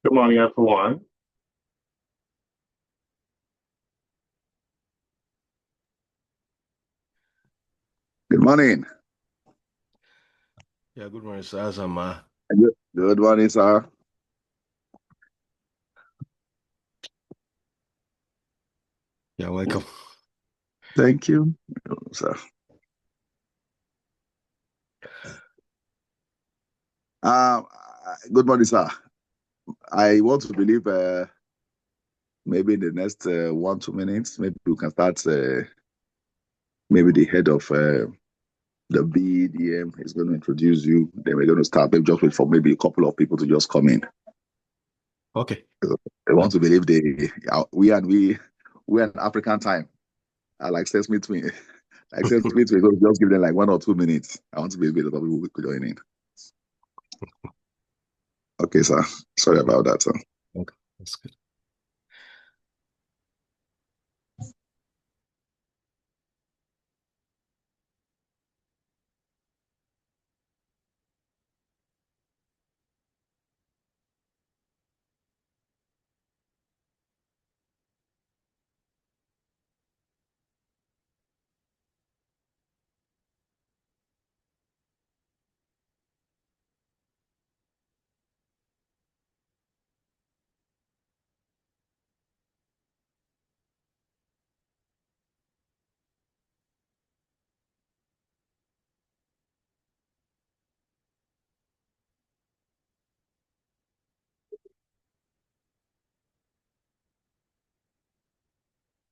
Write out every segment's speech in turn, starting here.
Good morning, everyone. Good morning. Yeah, good morning, sir. Azama. Good morning, sir. Yeah, welcome. Thank you, sir. Um, Good morning, sir. I want to believe maybe in the next 1 2 minutes, maybe we can start. Maybe the head of the BDM is going to introduce you. Then we're going to start. Maybe just wait for maybe a couple of people to just come in. Okay. I want to believe we are in African time. I like Sesame me. Like Sesame Twin, so just give them like 1 or 2 minutes. I want to be able to people join in. Okay, sir. Sorry about that, sir. Okay, that's good.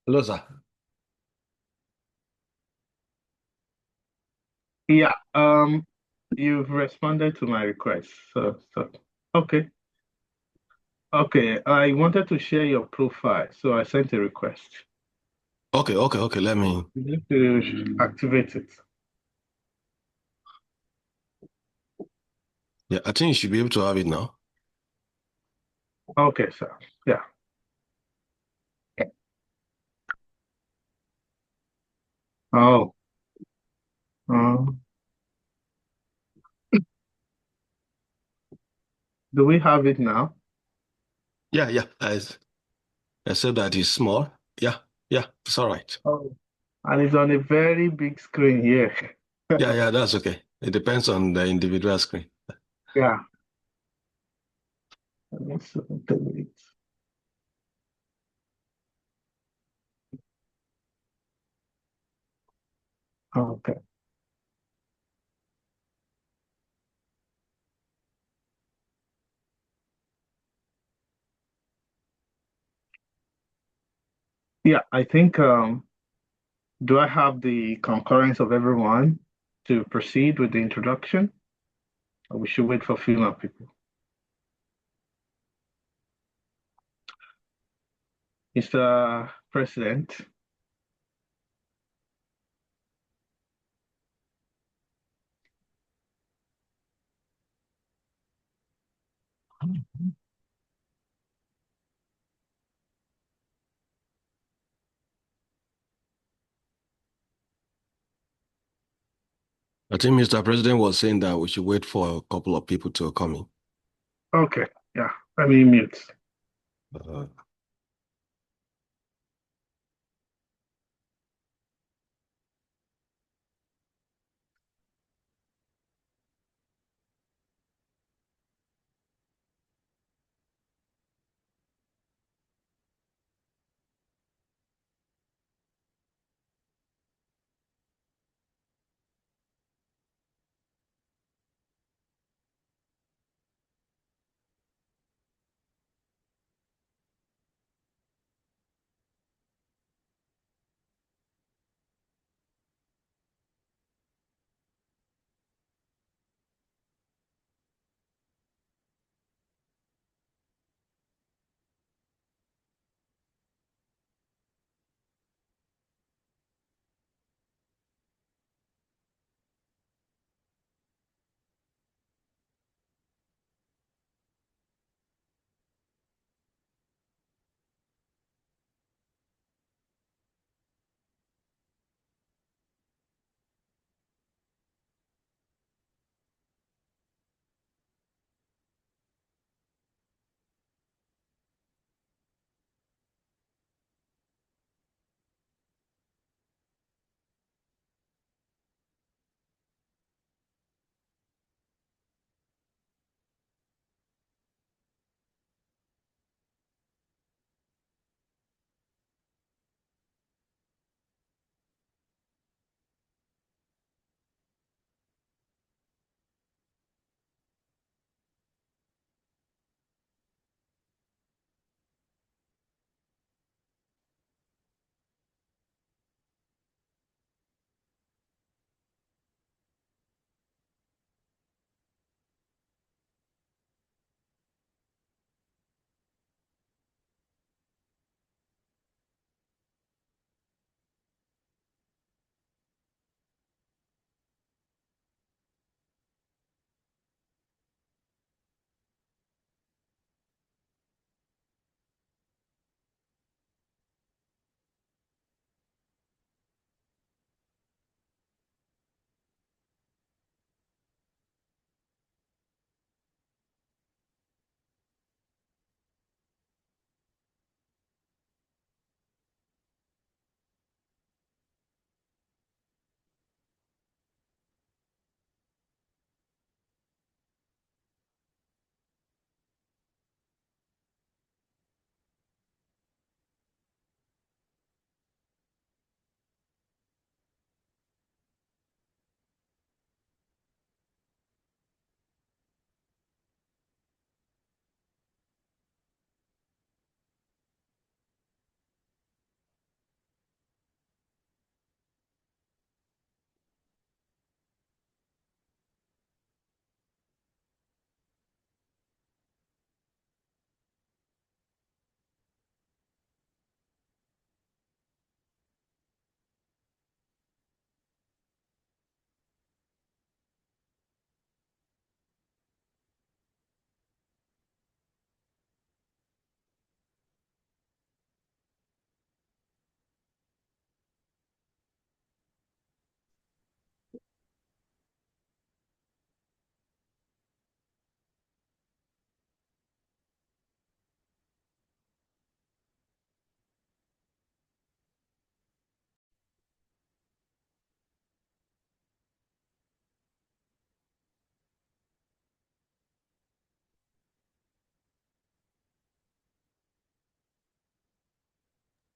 Hello, sir. Yeah, you've responded to my request. Okay, okay. I wanted to share your profile, so I sent a request. Okay. Let me. You need to activate it. Yeah, I think you should be able to have it now. Okay, sir. Yeah. Oh, um, do we have it now? Yeah. I said that it's small. Yeah, it's all right. Oh, and it's on a very big screen here. Yeah, that's okay. It depends on the individual screen. Yeah. Let's wait. Okay. Yeah, I think do I have the concurrence of everyone to proceed with the introduction? Or we should wait for a few more people. Mr. President, I think Mr. President was saying that we should wait for a couple of people to come in. okay, yeah, let me mute. Uh,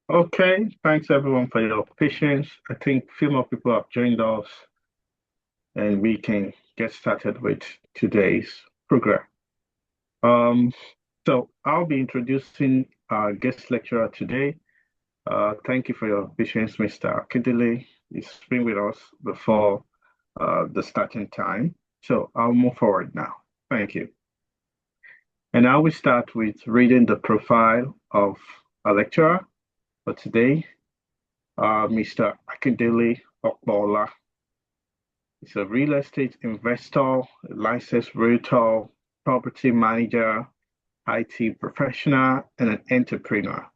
Okay, thanks everyone for your patience. I think a few more people have joined us, and we can get started with today's program. Um, so I'll be introducing our guest lecturer today. Thank you for your patience, Mr. Akindele. He's been with us before the starting time. So I'll move forward now. Thank you. And I will start with reading the profile of our lecturer for today, Mr. Akindele Okbola. He's a real estate investor, a licensed realtor, property manager, IT professional, and an entrepreneur.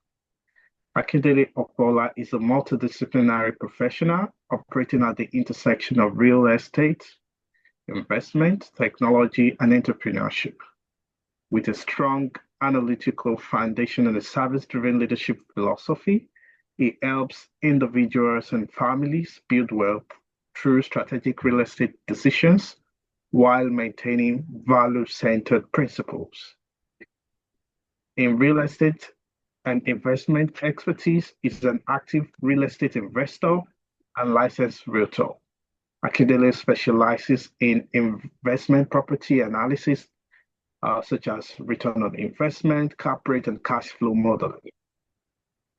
Akindele Okbola is a multidisciplinary professional operating at the intersection of real estate, investment, technology, and entrepreneurship. With a strong analytical foundation and a service-driven leadership philosophy, he helps individuals and families build wealth through strategic real estate decisions while maintaining value-centered principles. In real estate and investment expertise, is an active real estate investor and licensed realtor. Akindele specializes in investment property analysis, such as return on investment, cap rate, and cash flow modeling.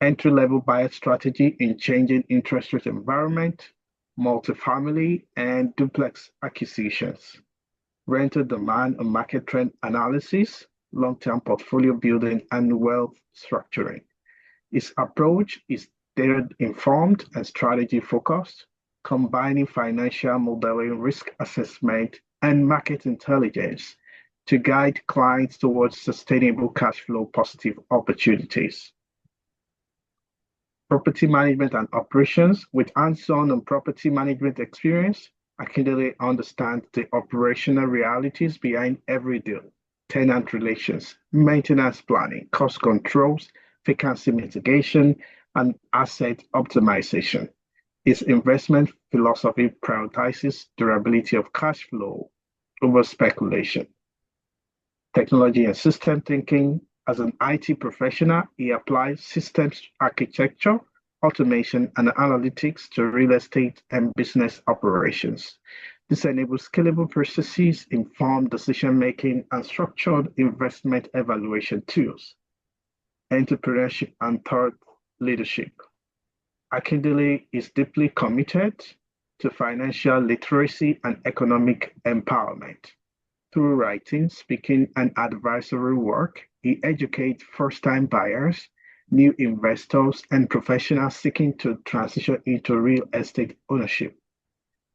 Entry-level buyer strategy in changing interest rate environment, multifamily, and duplex acquisitions. Rental demand and market trend analysis, long-term portfolio building, and wealth structuring. Its approach is data-informed and strategy-focused, combining financial modeling, risk assessment, and market intelligence to guide clients towards sustainable cash flow positive opportunities. Property management and operations. With hands-on and property management experience, Akindele understands the operational realities behind every deal, tenant relations, maintenance planning, cost controls, vacancy mitigation, and asset optimization. His investment philosophy prioritizes durability of cash flow over speculation. Technology and system thinking. As an IT professional, he applies systems architecture, automation, and analytics to real estate and business operations. This enables scalable processes, informed decision-making, and structured investment evaluation tools. Entrepreneurship and thought leadership. Akindele is deeply committed to financial literacy and economic empowerment. Through writing, speaking, and advisory work, he educates first-time buyers, new investors, and professionals seeking to transition into real estate ownership.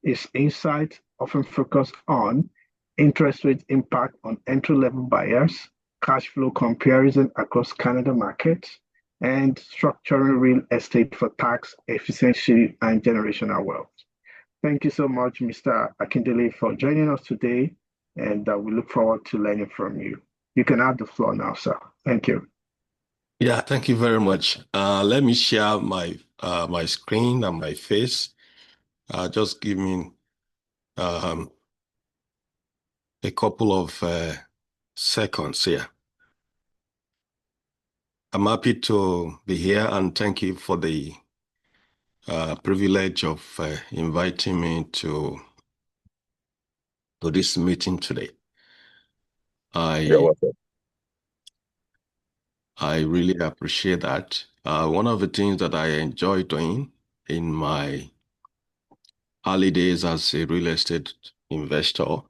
His insights often focus on interest rate impact on entry-level buyers, cash flow comparison across Canada markets, and structuring real estate for tax efficiency and generational wealth. Thank you so much, Mr. Akindele, for joining us today, and we look forward to learning from you. You can have the floor now, sir. Thank you. Yeah, thank you very much. Let me share my screen and my face. Just give me um, a couple of seconds here. I'm happy to be here and thank you for the privilege of inviting me to this meeting today. You're I welcome. I really appreciate that. One of the things that I enjoy doing in my early days as a real estate investor,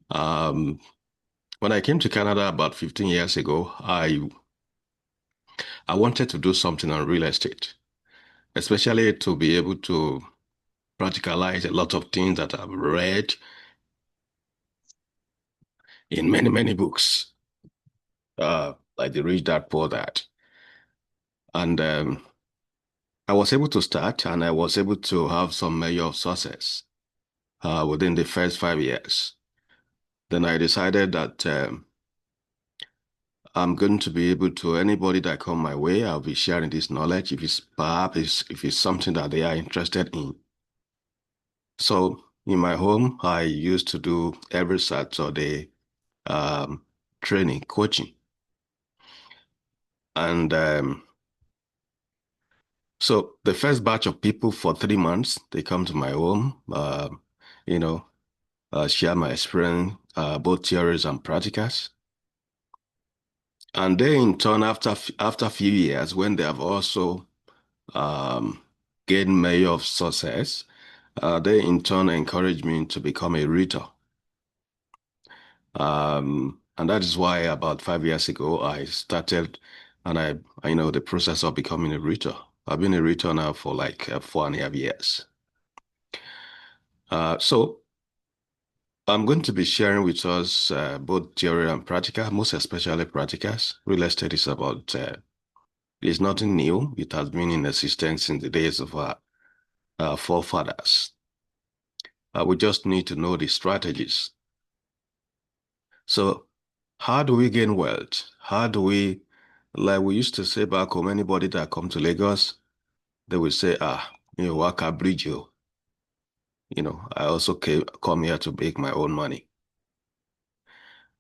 when I came to Canada about 15 years ago, I wanted to do something on real estate, especially to be able to practicalize a lot of things that I've read in many, many books, like The Rich Dad Poor Dad. And I was able to start and I was able to have some measure of success within the first 5 years. Then I decided that I'm going to be able to, anybody that come my way, I'll be sharing this knowledge if it's something that they are interested in. So in my home, I used to do every Saturday training, coaching. And So the first batch of people for 3 months, they come to my home, you know, share my experience, both theories and practicals. And they in turn, after a few years, when they have also um, gained measure of success, they in turn encourage me to become a reader. And that is why about 5 years ago, I started and I know the process of becoming a reader. I've been a reader now for like 4.5 years. So I'm going to be sharing with us both theory and practical, most especially practicals. Real estate is about, it's nothing new. It has been in existence in the days of our forefathers. We just need to know the strategies. So how do we gain wealth? How do we, like we used to say back home, anybody that come to Lagos, they will say, work a bridge, you. I also come here to make my own money.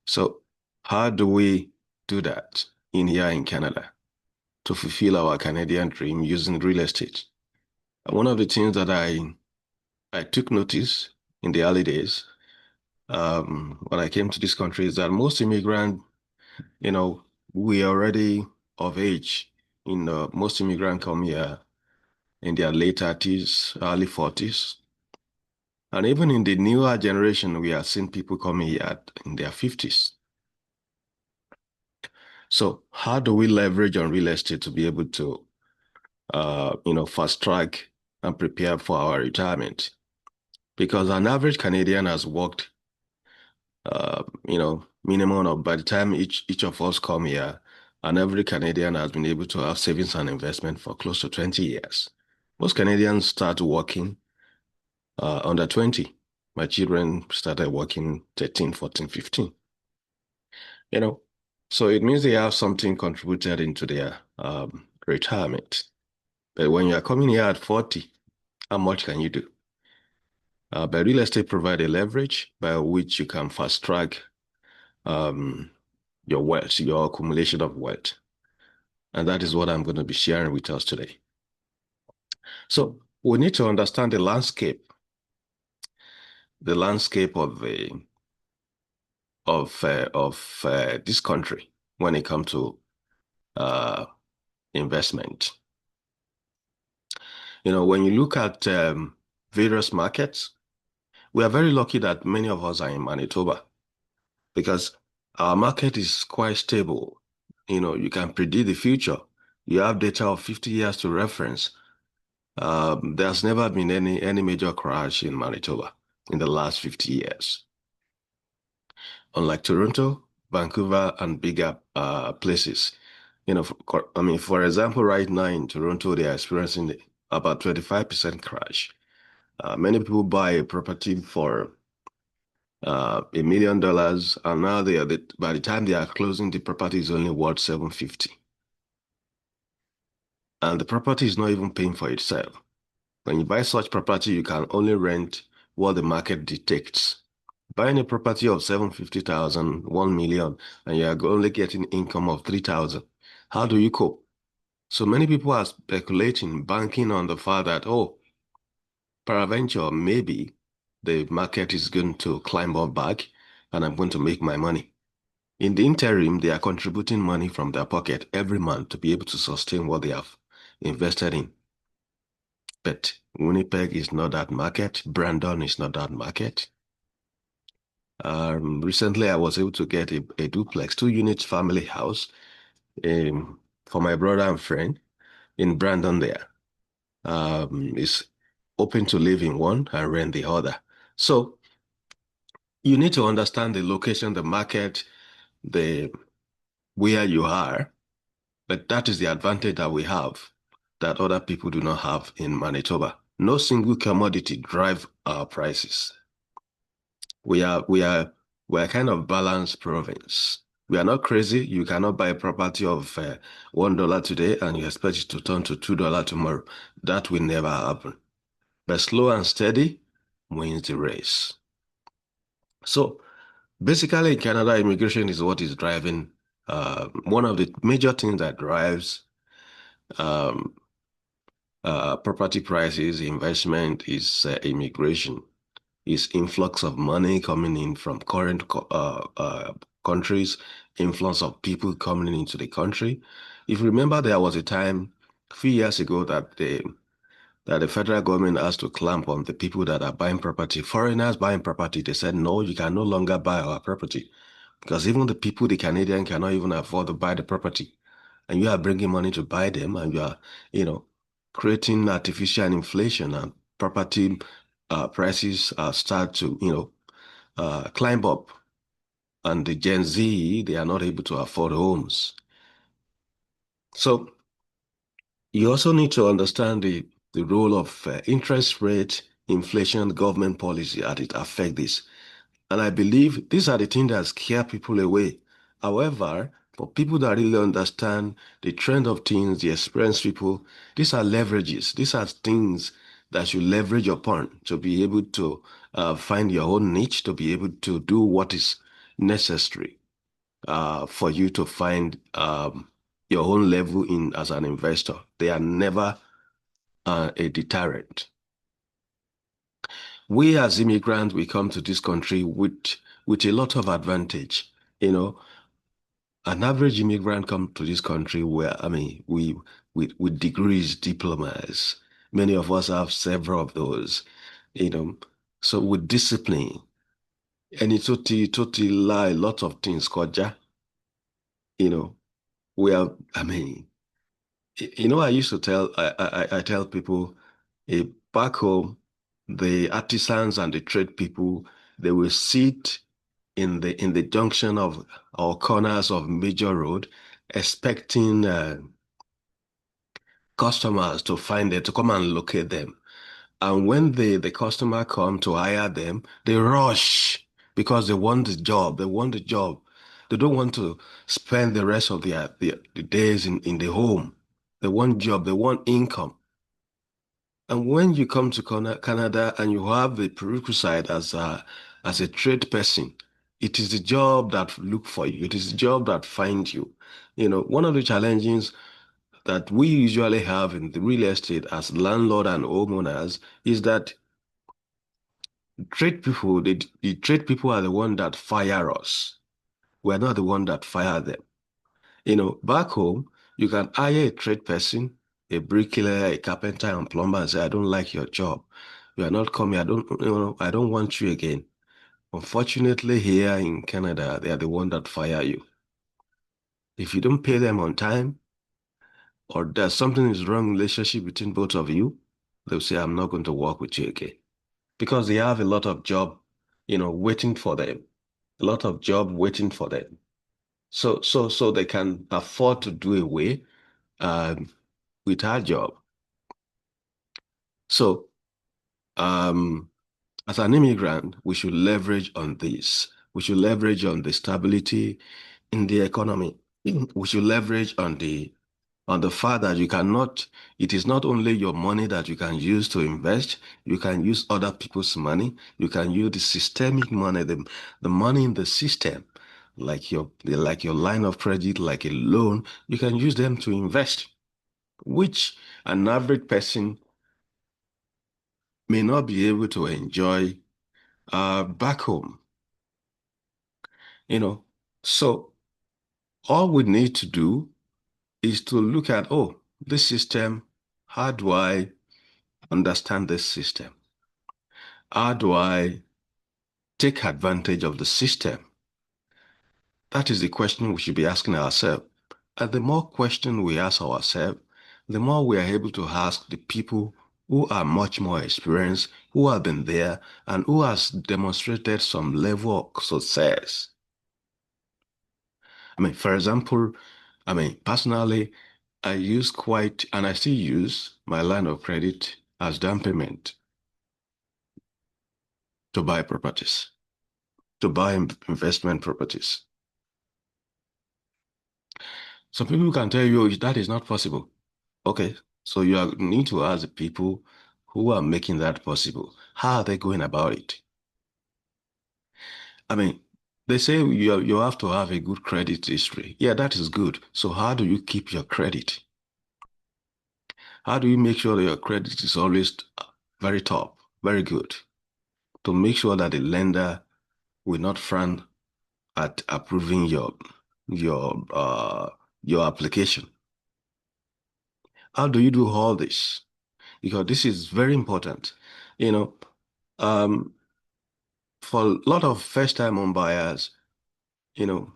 So how do we do that here in Canada to fulfill our Canadian dream using real estate? And one of the things that I took notice in the early days when I came to this country is that most immigrants, we are already of age. Most immigrants come here in their late 30s, early 40s. And even in the newer generation, we are seeing people coming here in their 50s. So how do we leverage on real estate to be able to, fast track and prepare for our retirement? Because an average Canadian has worked, minimum of, by the time each of us come here, and every Canadian has been able to have savings and investment for close to 20 years. Most Canadians start working under 20. My children started working 13, 14, 15. So it means they have something contributed into their retirement. But when you are coming here at 40, how much can you do? But real estate provide a leverage by which you can fast track your wealth, your accumulation of wealth. And that is what I'm going to be sharing with us today. So we need to understand the landscape of this country when it comes to investment. When you look at various markets, we are very lucky that many of us are in Manitoba because our market is quite stable. You can predict the future. You have data of 50 years to reference. There's never been any major crash in Manitoba in the last 50 years. Unlike Toronto, Vancouver, and bigger places. For example, right now in Toronto, they are experiencing about 25% crash. Many people buy a property for $1 million, and now by the time they are closing, the property is only worth $750. And the property is not even paying for itself. When you buy such property, you can only rent what the market dictates. Buying a property of $750,000, $1 million, and you are only getting income of $3,000. How do you cope? So many people are speculating, banking on the fact that, peradventure, maybe the market is going to climb up back and I'm going to make my money. In the interim, they are contributing money from their pocket every month to be able to sustain what they have invested in. But Winnipeg is not that market. Brandon is not that market. Recently, I was able to get a duplex, 2 units family house for my brother and friend in Brandon there. It's open to live in one and rent the other. So you need to understand the location, the market, where you are, but that is the advantage that we have that other people do not have in Manitoba. No single commodity drive our prices. We're kind of balanced province. We are not crazy. You cannot buy a property of $1 today and you expect it to turn to $2 tomorrow. That will never happen. But slow and steady wins the race. So basically in Canada, immigration is what is driving one of the major things that drives property prices, investment, is immigration, is influx of money coming in from current countries, influx of people coming into the country. If you remember, there was a time a few years ago that the federal government has to clamp on the people that are buying property. Foreigners buying property, they said, no, you can no longer buy our property because even the people, the Canadian, cannot even afford to buy the property. And you are bringing money to buy them, and you are, creating artificial inflation, and property prices start to, climb up. And the Gen Z, they are not able to afford homes. So you also need to understand the role of interest rate, inflation, government policy as it affect this. And I believe these are the things that scare people away. However, for people that really understand the trend of things, the experienced people, these are leverages. These are things that you leverage upon to be able to find your own niche, to be able to do what is necessary for you to find your own level in as an investor. They are never a deterrent. We as immigrants, we come to this country with a lot of advantage. You know, an average immigrant come to this country where, I mean, we with degrees, diplomas. Many of us have several of those, you know. So with discipline, and it's totally lie, a lot of things, koja, you know, we are, I mean, I used to tell, I tell people, back home, the artisans and the trade people, they will sit in the junction of or corners of major road, expecting customers to find it, to come and locate them. And when the customer come to hire them, they rush because they want the job. They want the job. They don't want to spend the rest of the days in the home. They want job. They want income. And when you come to Canada and you have the prerequisite as a trade person, it is the job that look for you. It is the job that finds you. One of the challenges that we usually have in the real estate as landlord and homeowners is that the trade people are the one that fire us. We're not the one that fire them. Back home, you can hire a trade person, a bricklayer, a carpenter, and plumber, and say, I don't like your job. You are not coming. I don't want you again. Unfortunately, here in Canada, they are the one that fire you. If you don't pay them on time, or there's something is wrong relationship between both of you, they'll say, I'm not going to work with you again. Because they have a lot of job, waiting for them. A lot of job waiting for them. So they can afford to do away um, with our job. So as an immigrant, we should leverage on this. We should leverage on the stability in the economy. We should leverage on the fact that it is not only your money that you can use to invest, you can use other people's money, you can use the systemic money, the money in the system, like your line of credit, like a loan, you can use them to invest, which an average person may not be able to enjoy back home. So all we need to do is to look at, this system, how do I understand this system? How do I take advantage of the system? That is the question we should be asking ourselves. And the more question we ask ourselves, the more we are able to ask the people who are much more experienced, who have been there, and who has demonstrated some level of success. For example, personally, I use and I still use my line of credit as down payment to buy properties, to buy investment properties. Some people can tell you that is not possible. Okay, so need to ask the people who are making that possible. How are they going about it? They say you have to have a good credit history. Yeah, that is good. So how do you keep your credit? How do you make sure that your credit is always very top, very good, to make sure that the lender will not frown at approving your uh, your application? How do you do all this? Because this is very important. You know, um, for a lot of first-time home buyers, you know,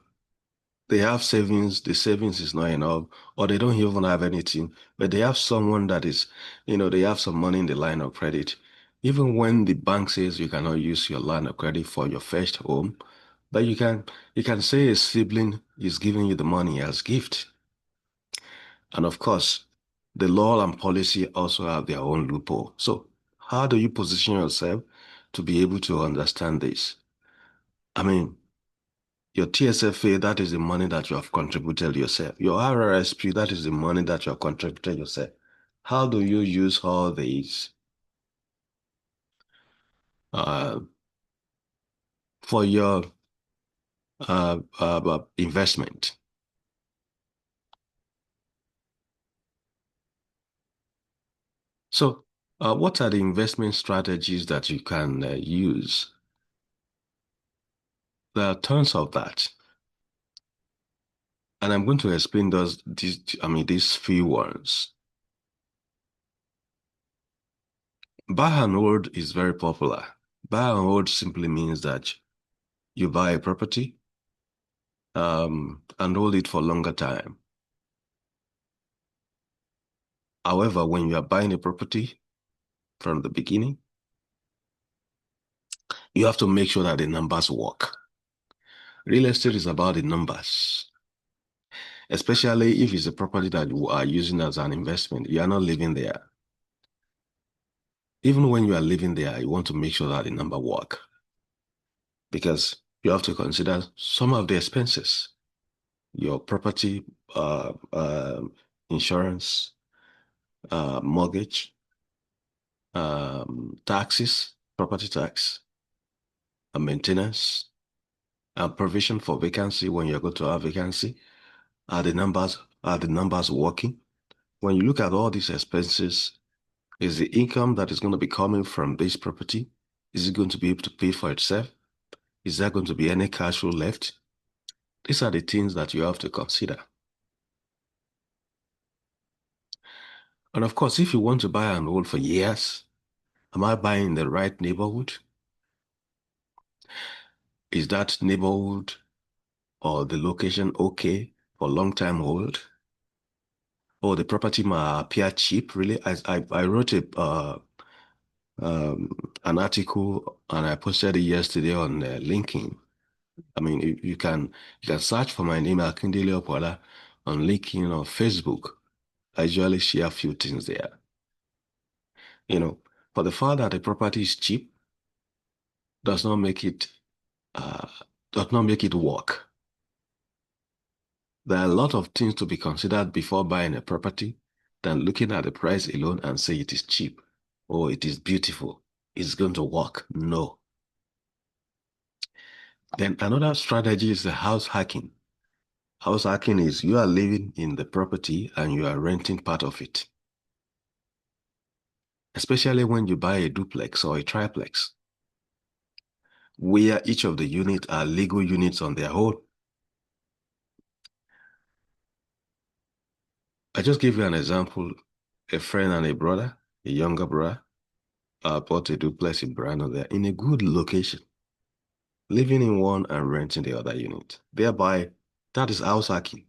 they have savings, the savings is not enough, or they don't even have anything, but they have someone that is, they have some money in the line of credit. Even when the bank says you cannot use your line of credit for your first home, but you can say a sibling is giving you the money as gift. And of course, the law and policy also have their own loophole. So how do you position yourself to be able to understand this? I mean, your TSFA, that is the money that you have contributed yourself. Your RRSP, that is the money that you have contributed yourself. How do you use all these uh, for your investment? So, what are the investment strategies that you can use? There are tons of that. And I'm going to explain these few ones. Buy and hold is very popular. Buy and hold simply means that you buy a property and hold it for longer time. However, when you are buying a property from the beginning, you have to make sure that the numbers work. Real estate is about the numbers, especially if it's a property that you are using as an investment. You are not living there. Even when you are living there, you want to make sure that the number work, because you have to consider some of the expenses, your property, insurance, mortgage, taxes, property tax, maintenance, and provision for vacancy when you're going to have vacancy. Are the numbers working? When you look at all these expenses, is the income that is going to be coming from this property, is it going to be able to pay for itself? Is there going to be any cash flow left? These are the things that you have to consider. And of course, if you want to buy and hold for years, am I buying in the right neighborhood? Is that neighborhood or the location okay for long-term hold? Or the property might appear cheap, really? I wrote um, an article and I posted it yesterday on LinkedIn. I mean, you can search for my name, Akindele Opola, on LinkedIn or Facebook. I usually share a few things there. For the fact that the property is cheap does not make it uh, work. There are a lot of things to be considered before buying a property than looking at the price alone and say it is cheap or it is beautiful. It's going to work. No. Then another strategy is the house hacking. House hacking is you are living in the property and you are renting part of it. Especially when you buy a duplex or a triplex, where each of the units are legal units on their own. I just give you an example. A friend and a brother, a younger brother, bought a duplex in Brano there in a good location, living in one and renting the other unit. Thereby, that is house hacking.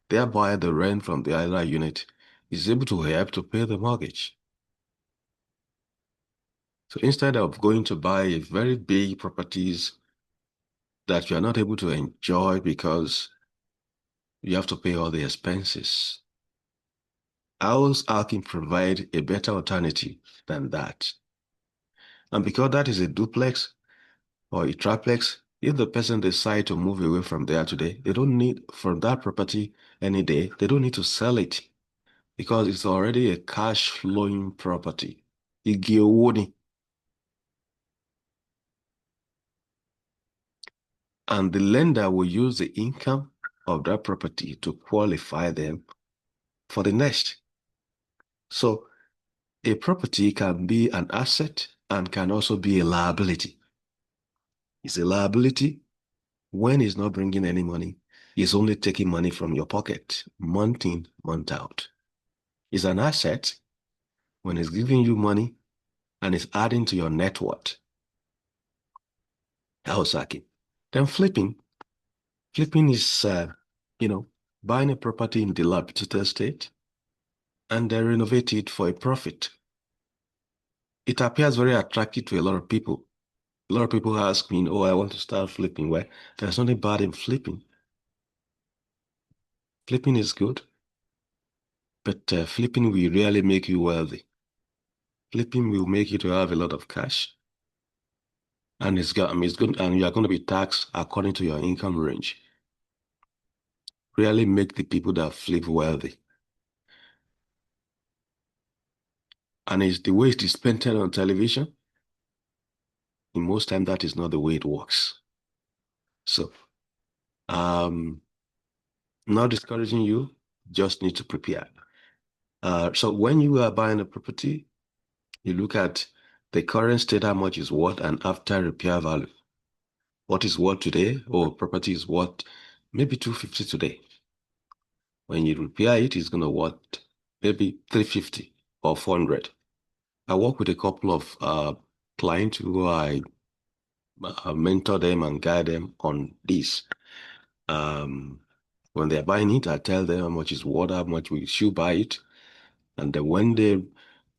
Thereby, the rent from the other unit is able to help to pay the mortgage. So instead of going to buy very big properties that you are not able to enjoy because you have to pay all the expenses, house hacking provides a better alternative than that. And because that is a duplex or a triplex, if the person decides to move away from there today, they don't need from that property any day, they don't need to sell it because it's already a cash flowing property. Igi owó ni. And the lender will use the income of that property to qualify them for the next. So a property can be an asset and can also be a liability. It's a liability when it's not bringing any money. It's only taking money from your pocket, month in, month out. It's an asset when it's giving you money and it's adding to your net worth. Kawasaki. Then flipping. Flipping is, buying a property in dilapidated state and they renovate it for a profit. It appears very attractive to a lot of people. A lot of people ask me, oh, I want to start flipping. Well, there's nothing bad in flipping. Flipping is good, but flipping will really make you wealthy. Flipping will make you to have a lot of cash, and it's good, and you are going to be taxed according to your income range. Really make the people that flip wealthy. And it's the way it is painted on television. In most time, that is not the way it works. So, not discouraging you, just need to prepare. So when you are buying a property, you look at the current state, how much is worth, and after repair value. What is worth today? Or property is worth maybe 250 today. When you repair it, it's going to worth maybe 350 or 400. I work with a couple of clients who I mentor them and guide them on this. When they're buying it, I tell them how much it's worth, how much we should buy it. And then when they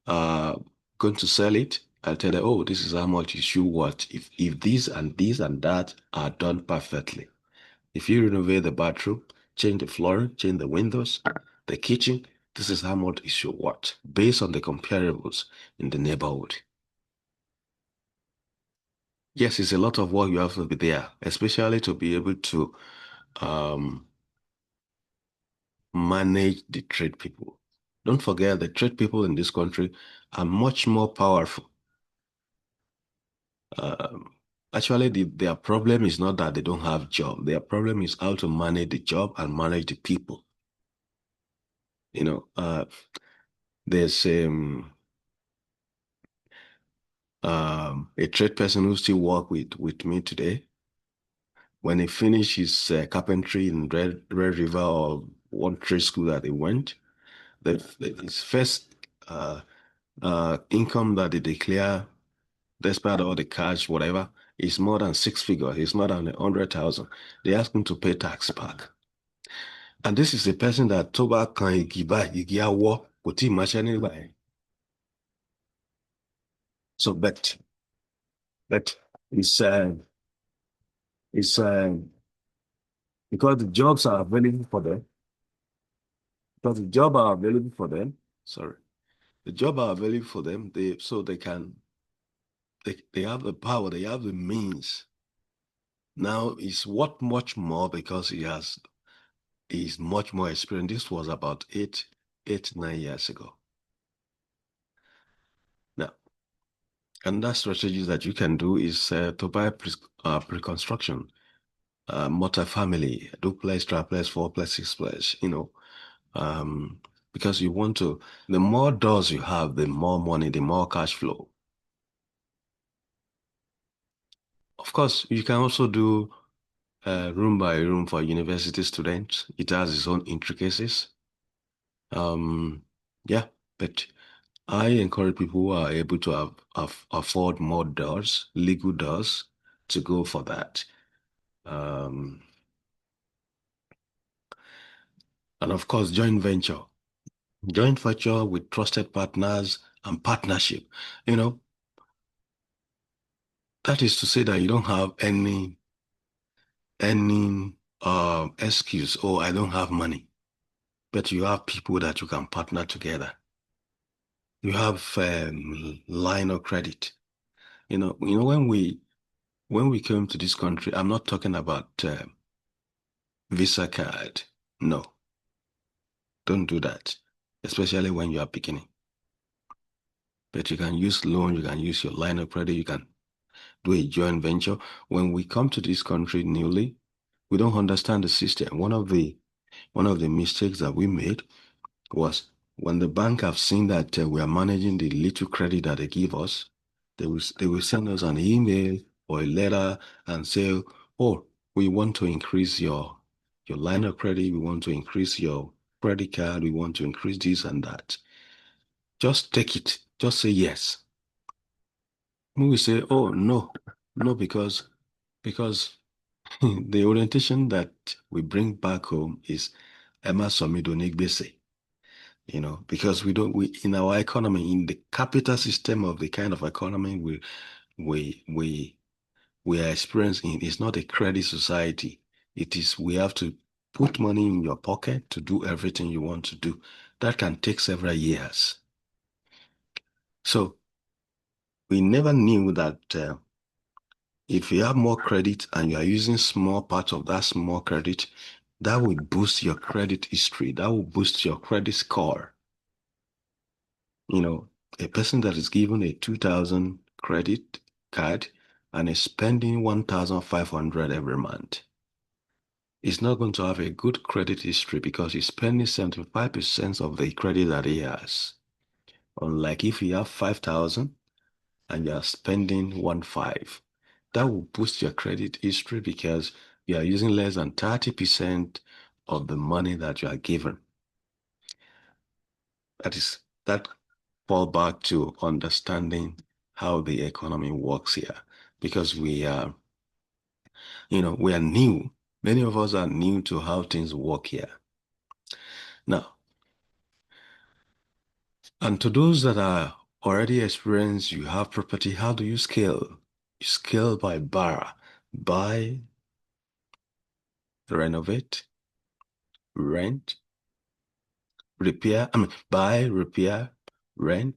are going to sell it, I'll tell them, oh, this is how much it should worth if this and that are done perfectly. If you renovate the bathroom, change the floor, change the windows, the kitchen, this is how much it should worth based on the comparables in the neighborhood. Yes, it's a lot of work you have to be there, especially to be able to manage the trade people. Don't forget the trade people in this country are much more powerful. Actually, their problem is not that they don't have job. Their problem is how to manage the job and manage the people. There's a trade person who still work with me today. When he finished his carpentry in Red River or one trade school that he went, his first income that they declare, despite all the cash, whatever, is more than 6 figures. It's more than 100,000. They ask him to pay tax back. And this is a person that Toba can give war, so but it's because the jobs are available for them. Because the job are available for them. Sorry, the job are available for them. They can they have the power. They have the means. Now it's worth much more because he's much more experienced. This was about 9 years ago. Now, another strategies that you can do is to buy pre-construction, multi-family, duplex, triplex, fourplex, sixplex, because you want to, the more doors you have, the more money, the more cash flow. Of course, you can also do room by room for university students. It has its own intricacies. Yeah, but I encourage people who are able to afford more doors, legal doors, to go for that. And of course, joint venture. Joint venture with trusted partners and partnership. That is to say that you don't have any excuse, oh, I don't have money. But you have people that you can partner together. You have line of credit. When we came to this country, I'm not talking about Visa card. No, don't do that, especially when you are beginning. But you can use loan, you can use your line of credit, you can do a joint venture. When we come to this country newly, we don't understand the system. One of the mistakes that we made was when the bank have seen that we are managing the little credit that they give us, they will send us an email or a letter and say, oh, we want to increase your line of credit, we want to increase your credit card, we want to increase this and that. Just take it. Just say yes. When we say, oh no, no, because the orientation that we bring back home is Emma Somido Nigbese. Because we in our economy, in the capital system of the kind of economy we we we are experiencing, it's not a credit society. It is we have to put money in your pocket to do everything you want to do. That can take several years. So we never knew that if you have more credit and you are using small parts of that small credit, that will boost your credit history. That will boost your credit score. A person that is given a 2,000 credit card and is spending 1,500 every month is not going to have a good credit history because he's spending 75% of the credit that he has. Unlike if you have 5,000 and you are spending 1,500, that will boost your credit history because you are using less than 30% of the money that you are given. That fall back to understanding how the economy works here, because we are new. Many of us are new to how things work here. Now, and to those that are already experienced, you have property, how do you scale? You scale by buy, renovate, rent, repair, buy, repair, rent,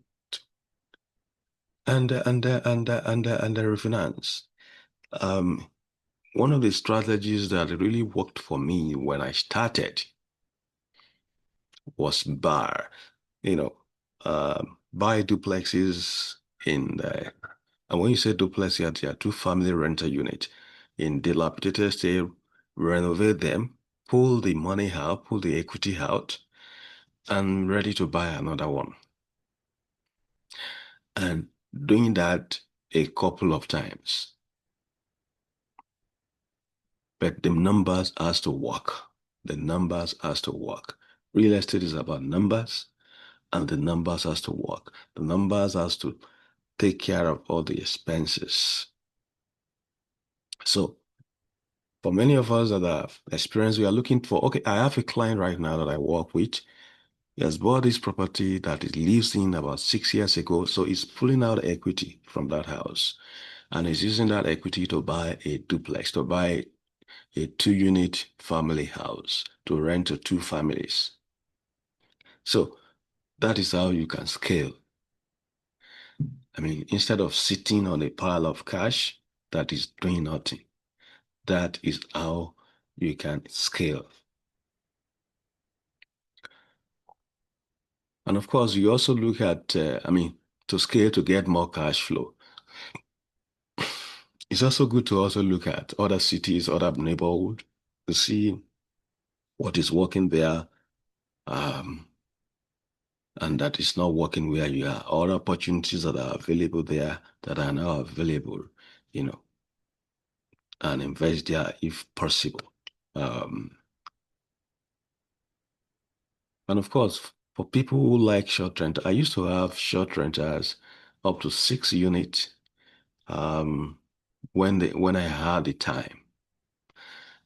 and refinance. One of the strategies that really worked for me when I started was buy duplexes and when you say duplex, there are two family rental units in dilapidated state, renovate them, pull the money out, pull the equity out, and ready to buy another one. And doing that a couple of times. But the numbers has to work. The numbers has to work. Real estate is about numbers, and the numbers has to work. The numbers has to take care of all the expenses. So for many of us that have experience, we are looking for, okay, I have a client right now that I work with. He has bought this property that he lives in about 6 years ago. So he's pulling out equity from that house. And he's using that equity to buy a duplex, to buy a 2-unit family house, to rent to 2 families. So that is how you can scale. Instead of sitting on a pile of cash that is doing nothing, that is how you can scale. And of course, you also look at, to scale to get more cash flow. It's also good to also look at other cities, other neighborhoods to see what is working there, and that is not working where you are. Other opportunities that are available there that are now available, and invest there if possible. And of course, for people who like short rent, I used to have short renters up to 6 units when I had the time.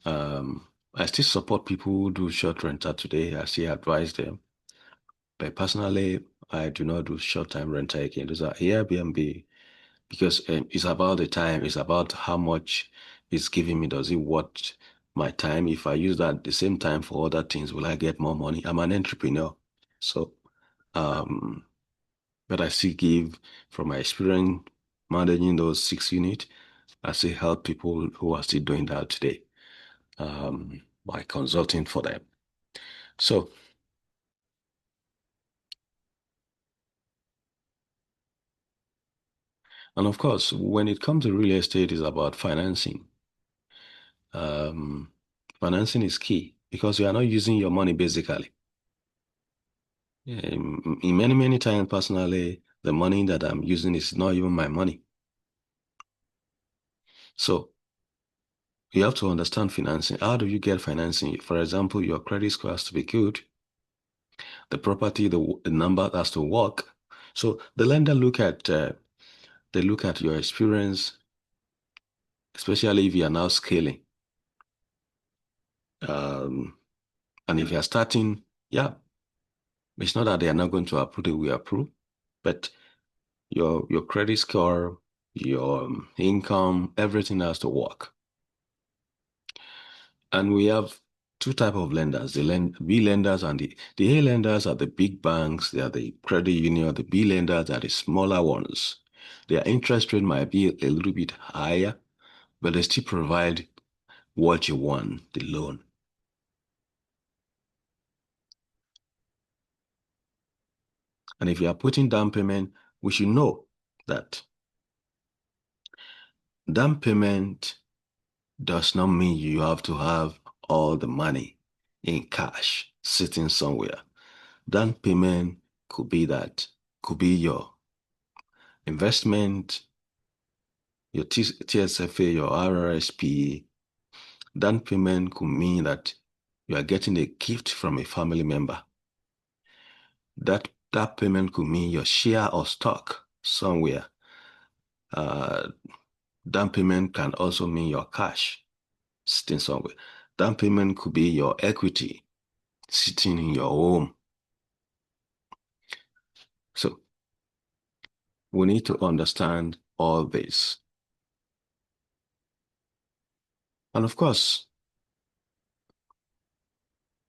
I still support people who do short rental today. I still advise them. But personally, I do not do short-time rental again. Those are Airbnb because it's about the time. It's about how much it's giving me. Does it worth my time? If I use that the same time for other things, will I get more money? I'm an entrepreneur. So, but I still give from my experience managing those 6 units. I still help people who are still doing that today by consulting for them. So, and of course, when it comes to real estate, it's about financing. Financing is key because you are not using your money basically. In many, many times, personally, the money that I'm using is not even my money. So you have to understand financing. How do you get financing? For example, your credit score has to be good. The property, the number has to work. So the lender they look at your experience, especially if you are now scaling. And if you are starting, yeah, it's not that they are not going to approve, they will approve, but your credit score, your income, everything has to work. And we have two type of lenders: the B lenders and the A lenders are the big banks. They are the credit union. The B lenders are the smaller ones. Their interest rate might be a little bit higher, but they still provide what you want, the loan. And if you are putting down payment, we should know that down payment does not mean you have to have all the money in cash sitting somewhere. Down payment could be your investment, your TSFA, your RRSP. Down payment could mean that you are getting a gift from a family member. That payment could mean your share of stock somewhere. Down payment can also mean your cash sitting somewhere. Down payment could be your equity sitting in your home. So we need to understand all this. And of course,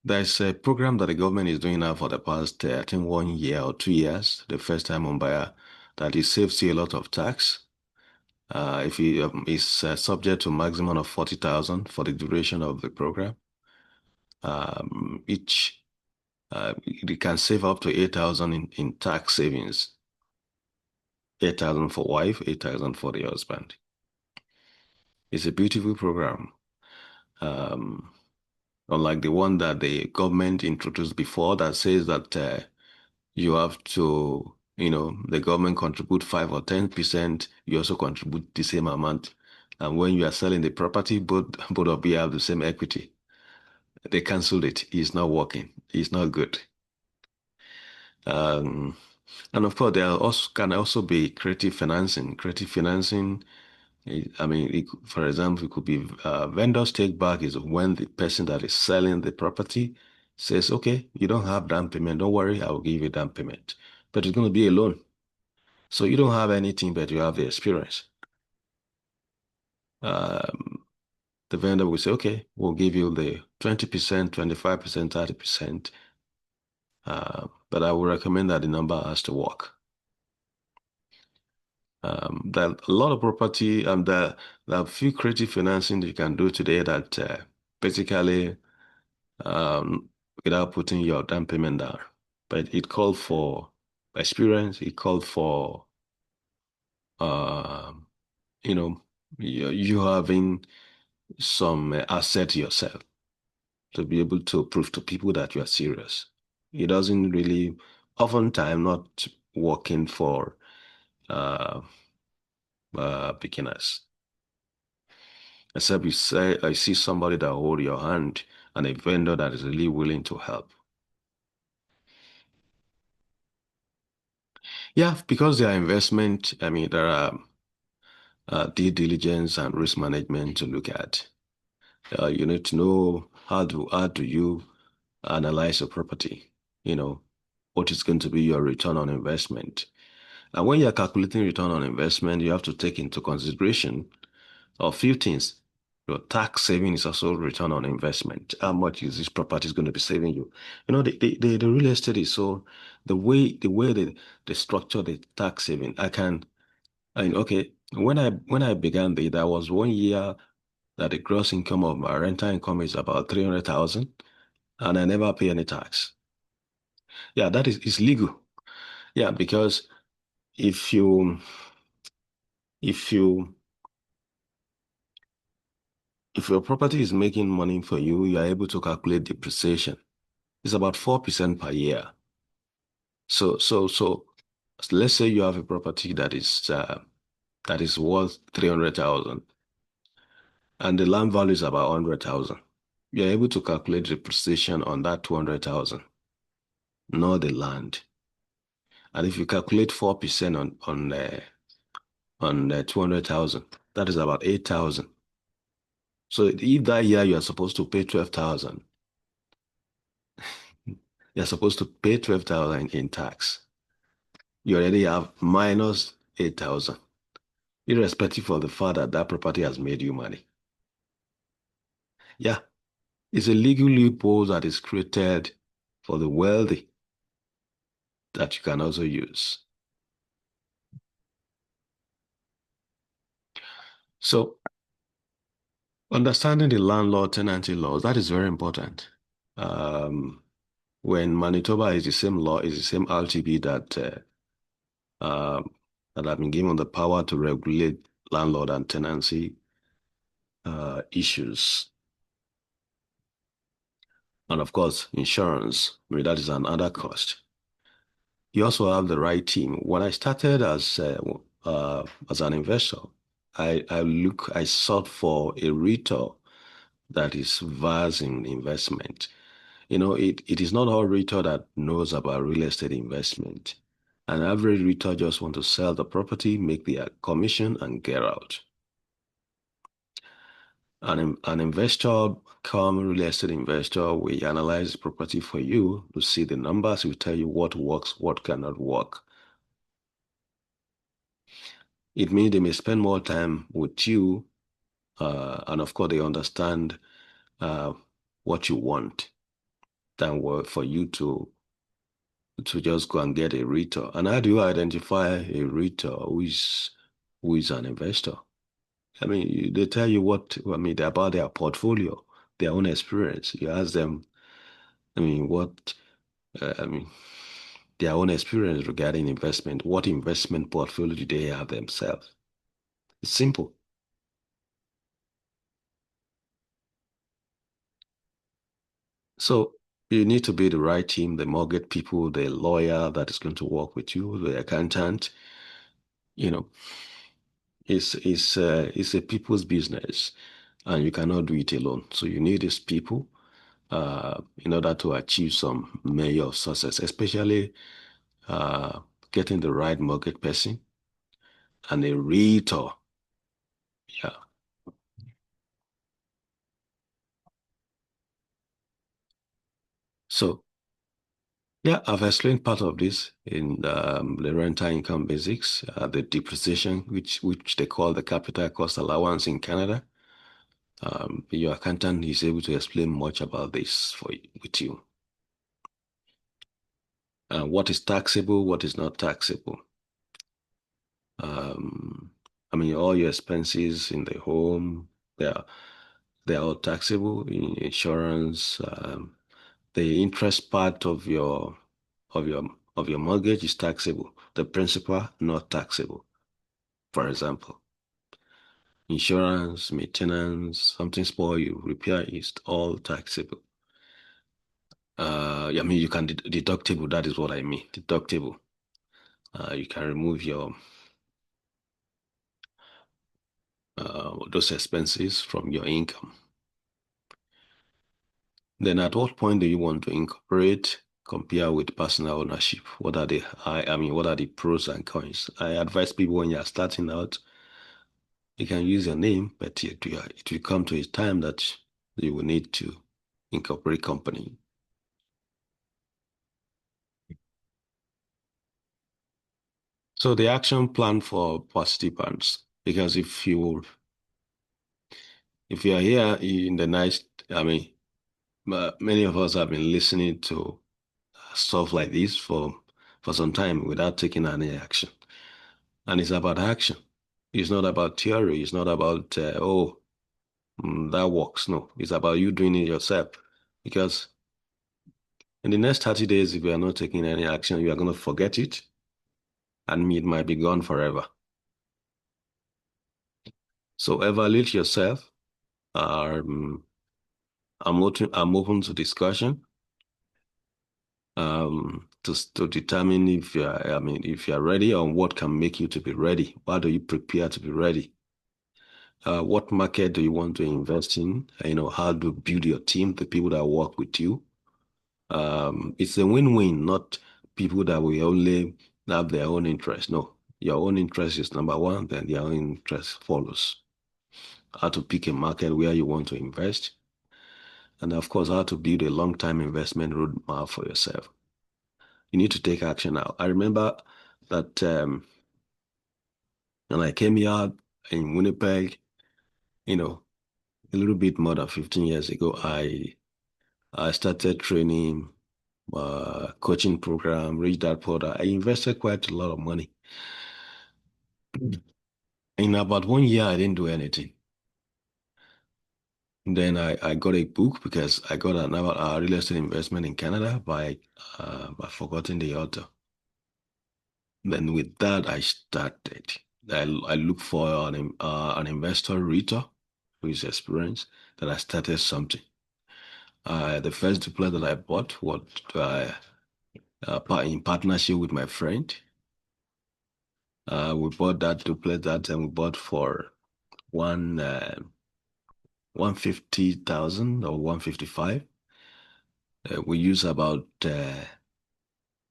there's a program that the government is doing now for the past, I think, 1 year or 2 years, the first time home buyer, that it saves you a lot of tax. If you is subject to maximum of 40,000 for the duration of the program. Each you can save up to 8,000 in tax savings. 8,000 for wife, 8,000 for the husband. It's a beautiful program. Unlike the one that the government introduced before that says that you have to, the government contribute 5 or 10%, you also contribute the same amount. And when you are selling the property, both of you have the same equity. They canceled it. It's not working. It's not good. And of course, there also can also be creative financing. Creative financing, for example, it could be vendors take back is when the person that is selling the property says, okay, you don't have down payment. Don't worry, I will give you down payment. But it's going to be a loan. So you don't have anything, but you have the experience. The vendor will say, okay, we'll give you the 20%, 25%, 30%. But I would recommend that the number has to work. That a lot of property, there are a few creative financing that you can do today that basically without putting your down payment down. But it called for experience. It called for um, you having some asset yourself to be able to prove to people that you are serious. It doesn't really, oftentimes, not working for uh, beginners. Except you say, I see somebody that hold your hand and a vendor that is really willing to help. Yeah, because they are investment, there are due diligence and risk management to look at. You need to know how do you analyze a property, what is going to be your return on investment. And when you're calculating return on investment, you have to take into consideration a few things. Your tax saving is also return on investment. How much is this property is going to be saving you? The real estate is so the way they structure the tax saving. Okay, when I began there was 1 year that the gross income of my rental income is about 300,000, and I never pay any tax. Yeah, that is legal. Yeah, because if you if you if your property is making money for you, you are able to calculate depreciation. It's about 4% per year. So let's say you have a property that is worth 300,000 and the land value is about 100,000. You're able to calculate depreciation on that 200,000, not the land. And if you calculate 4% on 200,000, that is about 8,000. So if that year you are supposed to pay 12,000, you're supposed to pay 12,000 in tax. You already have minus 8,000, irrespective of the fact that that property has made you money. Yeah, it's a legal loophole that is created for the wealthy that you can also use. So understanding the landlord tenancy laws, that is very important. When Manitoba is the same law, is the same RTB that have been given the power to regulate landlord and tenancy issues. And of course, insurance, I mean, that is another cost. You also have the right team. When I started as an investor, I sought for a REITer that is vast in investment. It is not all REITer that knows about real estate investment. An average REITer just want to sell the property, make their commission, and get out. An investor, come real estate investor, will analyze the property for you to see the numbers, will tell you what works, what cannot work. It means they may spend more time with you, and of course they understand what you want than for you to just go and get a REITer. And how do you identify a REITer who is an investor? I mean, they tell you about their portfolio, their own experience. You ask them, I mean, their own experience regarding investment. What investment portfolio do they have themselves? It's simple. So you need to be the right team, the mortgage people, the lawyer that is going to work with you, the accountant. It's a people's business, and you cannot do it alone. So you need these people in order to achieve some measure of success, especially uh, getting the right mortgage person and a realtor. Yeah. So yeah, I've explained part of this in the rental income basics, the depreciation, which they call the capital cost allowance in Canada. Your accountant is able to explain much about this with you. What is taxable, what is not taxable. All your expenses in the home, they're all taxable. Insurance, the interest part of your mortgage is taxable. The principal not taxable. For example, insurance, maintenance, something spoil you, repair is all taxable. You can deductible. That is what I mean. Deductible. You can remove your those expenses from your income. Then at what point do you want to incorporate, compare with personal ownership? What are the pros and cons? I advise people when you're starting out, you can use your name, but it will come to a time that you will need to incorporate company. So the action plan for participants, because if you are here in the night, many of us have been listening to stuff like this for some time without taking any action. And it's about action. It's not about theory. It's not about, that works. No, it's about you doing it yourself. Because in the next 30 days, if you are not taking any action, you are going to forget it. And it might be gone forever. So evaluate yourself. I'm open to discussion. to determine if if you're ready, or what can make you to be ready. Why do you prepare to be ready? What market do you want to invest in? How to build your team, the people that work with you. It's a win-win, not people that will only have their own interest. No, your own interest is number one, then their own interest follows. How to pick a market where you want to invest, and of course, how to build a long-term investment roadmap for yourself. You need to take action now. I remember that when I came here in Winnipeg, a little bit more than 15 years ago, I started training, coaching program, reached that point. I invested quite a lot of money. In about 1 year, I didn't do anything. Then I got a book because I got another real estate investment in Canada by forgetting the author. Then with that, I started. I looked for an investor, Rita, who is experienced, that I started something. The first duplex that I bought was in partnership with my friend. We bought that duplex that time. We bought for 150,000 or 155. We use about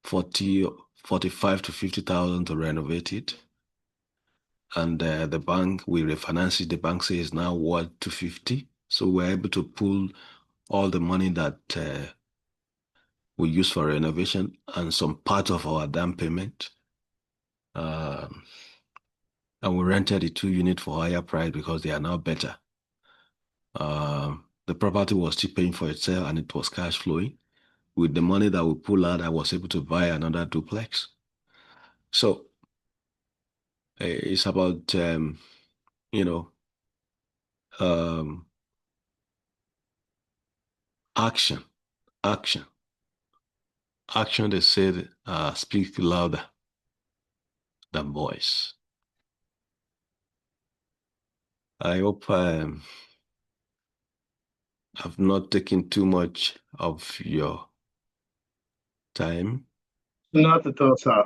45 to 50,000 to renovate it. And the bank, we refinance it. The bank says now worth 250. So we're able to pull all the money that we use for renovation and some part of our down payment. And we rented the 2 units for higher price because they are now better. The property was still paying for itself and it was cash flowing. With the money that we pull out, I was able to buy another duplex. So it's about, action. Action, they said, speak louder than voice. I hope I've not taken too much of your time. Not at all, sir.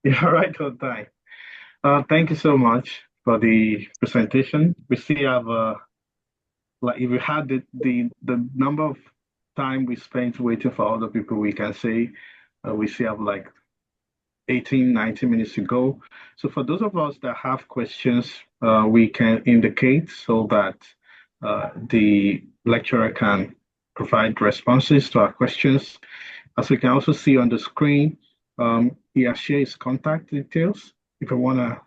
You're right on time. Thank you so much for the presentation. We still have like if we had the number of time we spent waiting for other people, we can say we still have like 18, 19 minutes to go. So for those of us that have questions, we can indicate so that the lecturer can provide responses to our questions. As we can also see on the screen, he has shared his contact details. If you want to,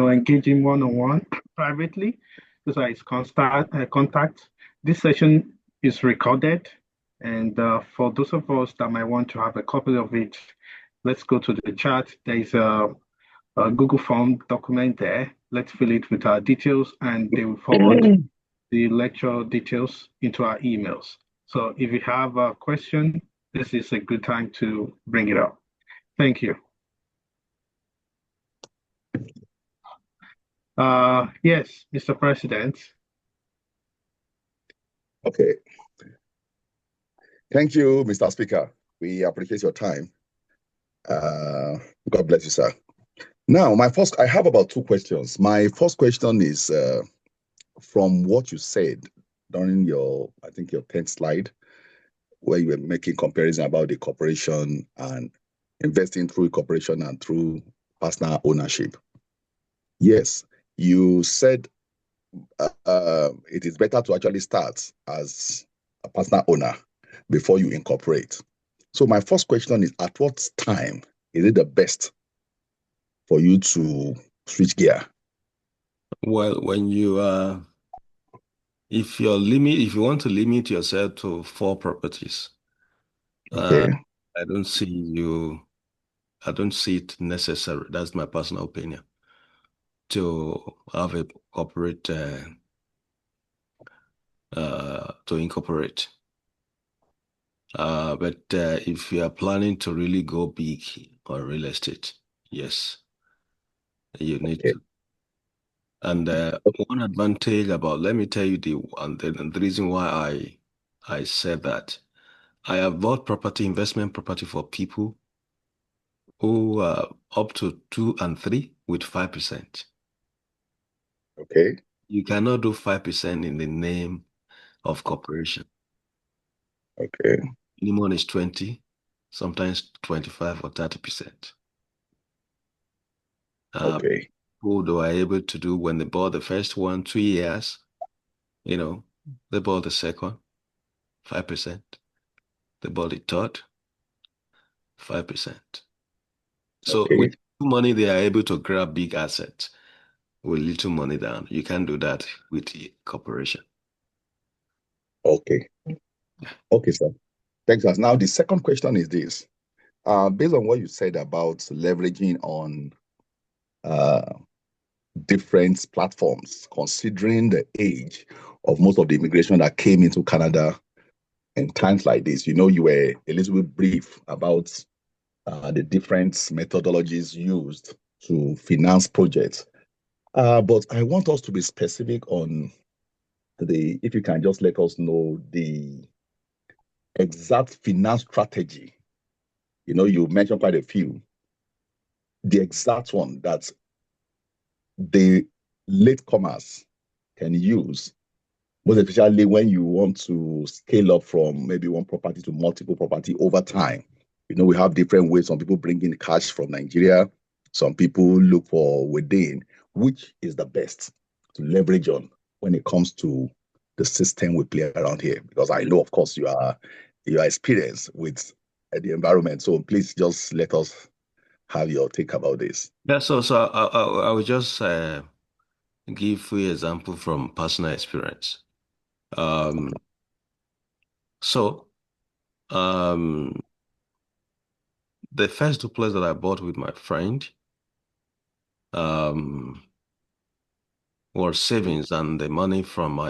engage him one-on-one privately, those are his contacts. This session is recorded, and for those of us that might want to have a copy of it, let's go to the chat. There is a Google Form document there. Let's fill it with our details, and they will forward the lecture details into our emails. So if you have a question, this is a good time to bring it up. Thank you. Yes, Mr. President. Okay. Thank you, Mr. Speaker. We appreciate your time. God bless you, sir. Now, I have about 2 questions. My first question is from what you said during your 10th slide, where you were making comparison about the corporation and investing through corporation and through personal ownership. Yes, you said it is better to actually start as a personal owner before you incorporate. So my first question is, at what time is it the best for you to switch gear? Well, when you if you want to limit yourself to 4 properties, Okay. I don't see it necessary. That's my personal opinion, to have a corporate to incorporate. But if you are planning to really go big on real estate, yes, you need Okay. to. And one advantage about, let me tell you the reason why I said that. I have bought property, investment property for people who are up to 2 and 3 with 5%. Okay. You cannot do 5% in the name of corporation. Okay. Minimum is 20, sometimes 25 or 30%. Okay. Who they were able to do when they bought the first 1, 2 years, they bought the second, 5%. They bought the third, 5%. So with Okay. money, they are able to grab big assets with little money down. You can't do that with the corporation. Okay. Okay, sir. Thanks, sir. Now, the second question is this. Based on what you said about leveraging on uh, different platforms, considering the age of most of the immigration that came into Canada in times like this, you were a little bit brief about the different methodologies used to finance projects. But I want us to be specific on if you can just let us know the exact finance strategy. You mentioned quite a few. The exact one that the latecomers can use, most especially when you want to scale up from maybe one property to multiple property over time. We have different ways. Some people bring in cash from Nigeria. Some people look for within. Which is the best to leverage on when it comes to the system we play around here? Because I know, of course, you are experienced with the environment. So please just let us have your take about this. Yeah, so I will just give you example from personal experience. Um, so um, the first duplex that I bought with my friend um, was savings and the money from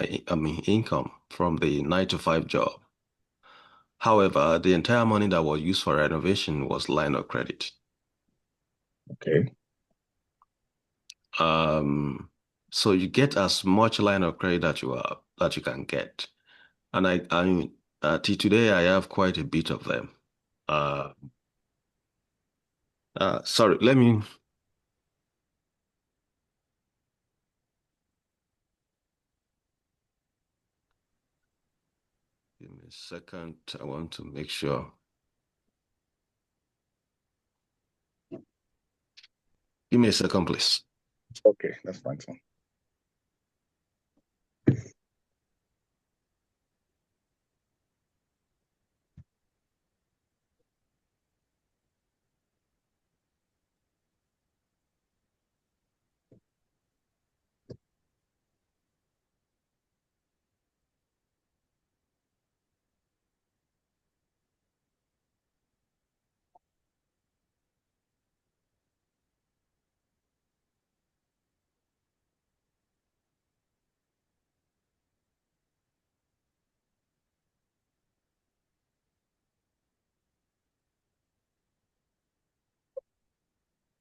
income from the 9 to 5 job. However, the entire money that was used for renovation was line of credit. Okay. So you get as much line of credit that you can get. And till today, I have quite a bit of them. Uh, Sorry, let me give me a second. I want to make sure. Give me a second, please. Okay, that's fine, sir.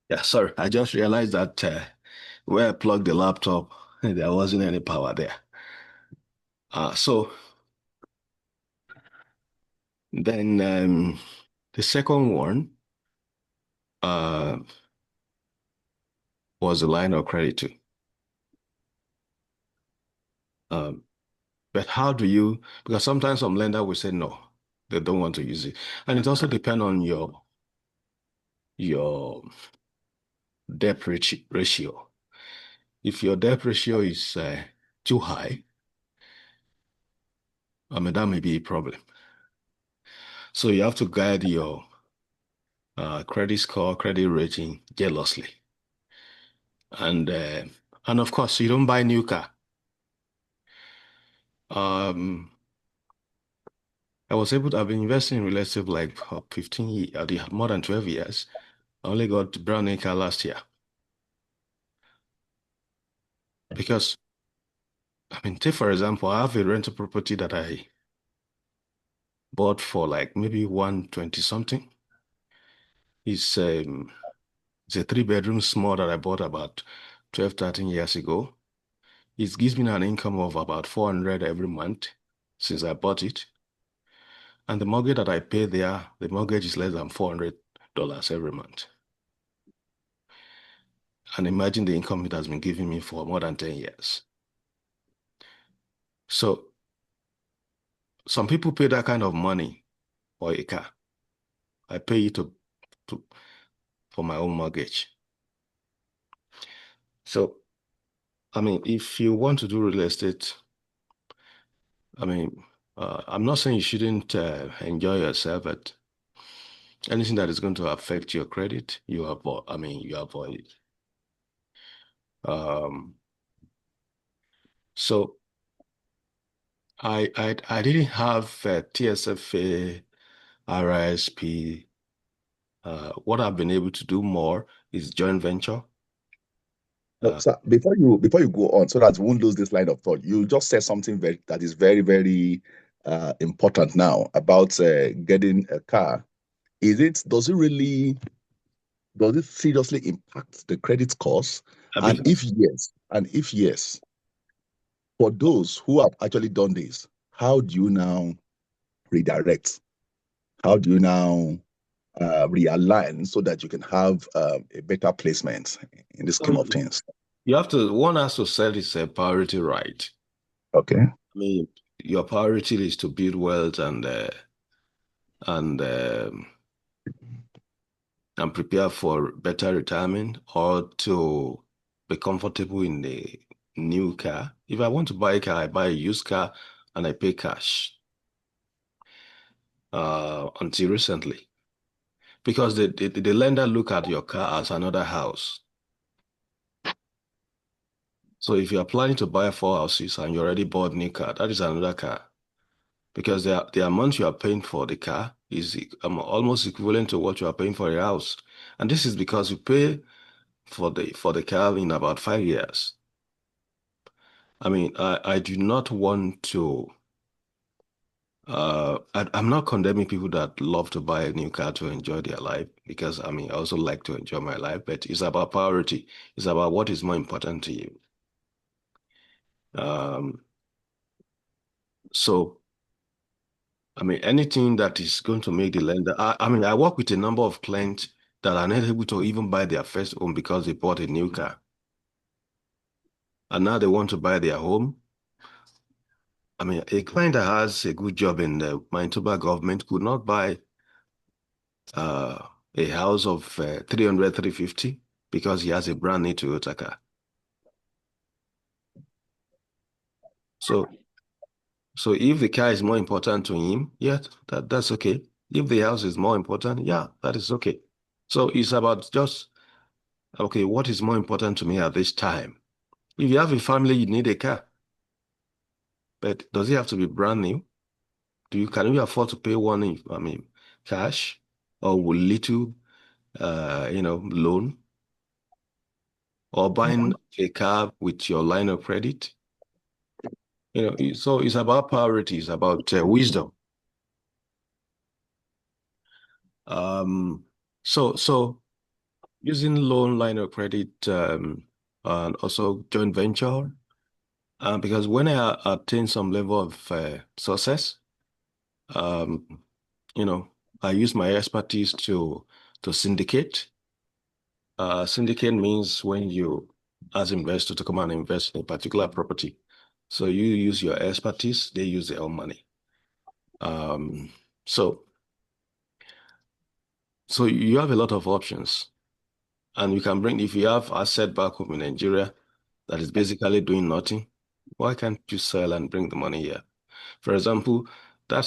Yeah, sorry. I just realized that where I plugged the laptop, there wasn't any power there. So then the second one uh, was the line of credit too. Um, but how do you, because sometimes some lender will say no, they don't want to use it. And it also depends on your debt ratio. If your debt ratio is too high, that may be a problem. So you have to guide your credit score, credit rating jealously. And of course, you don't buy new car. I've been investing in real estate like 15 years, more than 12 years. I only got brand new car last year. Because, take for example, I have a rental property that I bought for like maybe 120 something. It's a 3 bedroom small that I bought about 12, 13 years ago. It gives me an income of about 400 every month since I bought it. And the mortgage that I pay there, the mortgage is less than $400 every month. And imagine the income it has been giving me for more than 10 years. So some people pay that kind of money for a car. I pay it for my own mortgage. So, I mean, if you want to do real estate, I mean, I'm not saying you shouldn't enjoy yourself, but anything that is going to affect your credit, you avoid. I mean, you avoid it. So I didn't have TSFA, RISP. What I've been able to do more is joint venture. No, sir, before you go on, so that we won't lose this line of thought, you just said something that is very, very important now about getting a car. Does it seriously impact the credit scores? And if yes, for those who have actually done this, how do you now redirect? How do you now realign so that you can have a better placement in the scheme of things? One has to set its priority right. Okay. I mean, your priority is to build wealth and prepare for better retirement, or to be comfortable in the new car. If I want to buy a car, I buy a used car and I pay cash. Until recently, because the lender look at your car as another house. So if you are planning to buy 4 houses and you already bought a new car, that is another car. Because the amount you are paying for the car is almost equivalent to what you are paying for a house. And this is because you pay for the car in about 5 years. I mean, I do not want to I'm not condemning people that love to buy a new car to enjoy their life, because I mean, I also like to enjoy my life, but it's about priority. It's about what is more important to you. So, I mean, anything that is going to make the lender, I mean, I work with a number of clients that are not able to even buy their first home because they bought a new car. And now they want to buy their home. I mean, a client that has a good job in the Manitoba government could not buy a house of 300, 350 because he has a brand new Toyota car. So if the car is more important to him, yeah, that's okay. If the house is more important, yeah, that is okay. So it's about just, okay, what is more important to me at this time? If you have a family, you need a car. But does it have to be brand new? Can you afford to pay one, I mean, cash or with little, loan, or buying a car with your line of credit? So it's about priorities, about wisdom. So using loan, line of credit, and also joint venture, because when I attain some level of success, um, I use my expertise to syndicate. Syndicate means when you, as investor, to come and invest in a particular property. So you use your expertise, they use their own money. So you have a lot of options, and you can bring, if you have asset back home in Nigeria that is basically doing nothing, why can't you sell and bring the money here? For example, that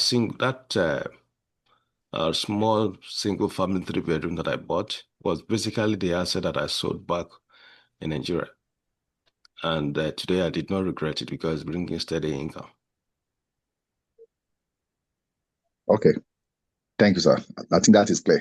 small single family 3-bedroom that I bought was basically the asset that I sold back in Nigeria. And today I did not regret it because it's bringing steady income. Okay. Thank you, sir. I think that is clear.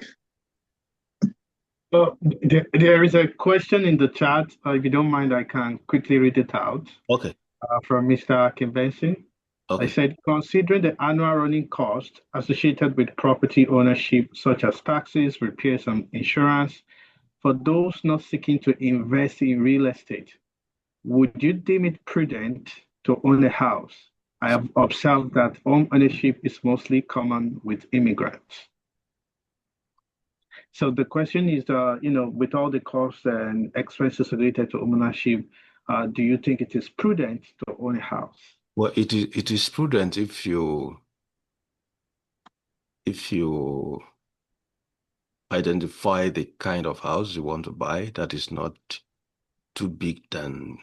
There is a question in the chat. If you don't mind, I can quickly read it out. Okay. From Mr. Kimbenson. Okay. I said, considering the annual running cost associated with property ownership, such as taxes, repairs, and insurance, for those not seeking to invest in real estate, would you deem it prudent to own a house I have observed that home ownership is mostly common with immigrants. So the question is, with all the costs and expenses related to ownership, do you think it is prudent to own a house? Well, it is prudent if you identify the kind of house you want to buy that is not too big than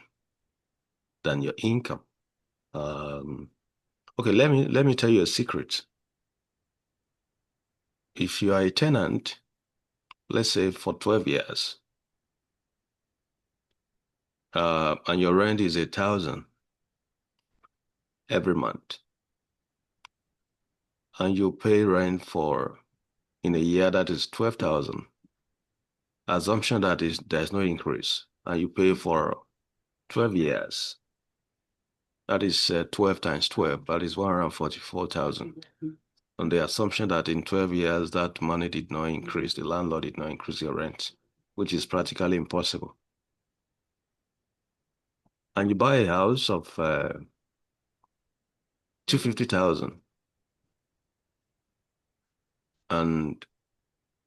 your income. Okay, let me tell you a secret. If you are a tenant, let's say for 12 years, and your rent is 1,000 every month, and you pay rent for in a year that is 12,000, assumption that is there's no increase, and you pay for 12 years, that is 12 times 12, that is 144,000. On the assumption that in 12 years that money did not increase, the landlord did not increase your rent, which is practically impossible. And you buy a house of 250,000 and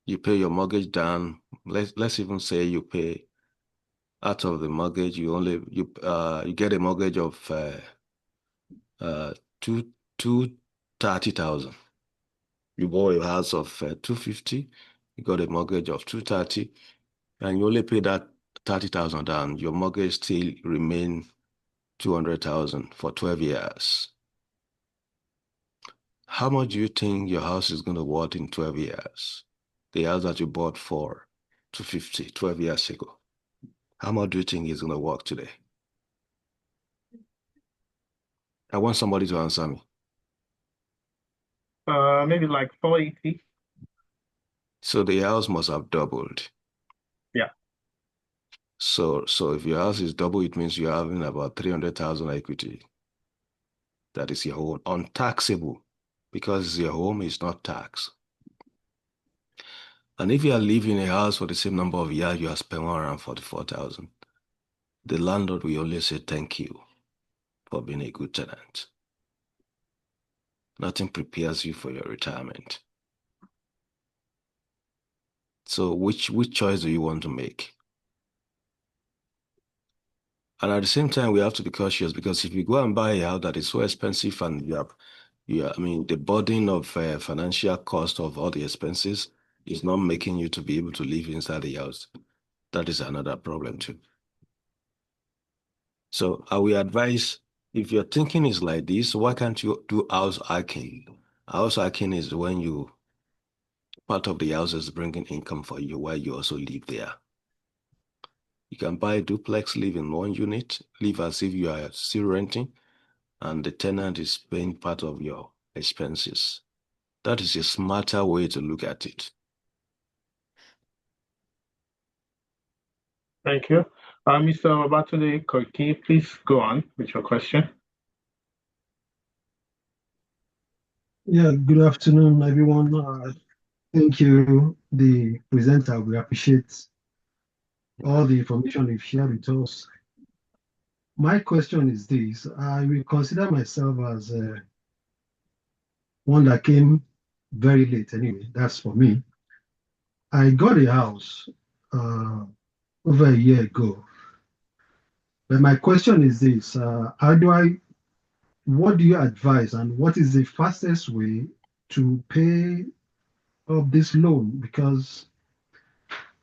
you pay your mortgage down. Let's even say you pay out of the mortgage, you get a mortgage of uh, two 230,000. You bought a house of 250, you got a mortgage of 230, and you only pay that 30,000 down. Your mortgage still remain 200,000 for 12 years. How much do you think your house is going to worth in 12 years? The house that you bought for 250 12 years ago. How much do you think is going to work today? I want somebody to answer me. Maybe like 480. So the house must have doubled. Yeah. So if your house is double, it means you're having about 300,000 equity. That is your own, untaxable, because your home is not taxed. And if you are living in a house for the same number of years, you have spent 144,000. The landlord will only say thank you for being a good tenant. Nothing prepares you for your retirement. So which choice do you want to make? And at the same time, we have to be cautious, because if you go and buy a house that is so expensive and the burden of financial cost of all the expenses is not making you to be able to live inside the house. That is another problem too. So I will advise, if your thinking is like this, why can't you do house hacking? House hacking is when part of the house is bringing income for you while you also live there. You can buy a duplex, live in one unit, live as if you are still renting, and the tenant is paying part of your expenses. That is a smarter way to look at it. Thank you. Mr. Babatunde, can you please go on with your question? Yeah, good afternoon, everyone. Thank you, the presenter. We appreciate all the information you've shared with us. My question is this: I will consider myself as one that came very late. Anyway, that's for me. I got a house over a year ago. But my question is this: what do you advise, and what is the fastest way to pay off this loan? Because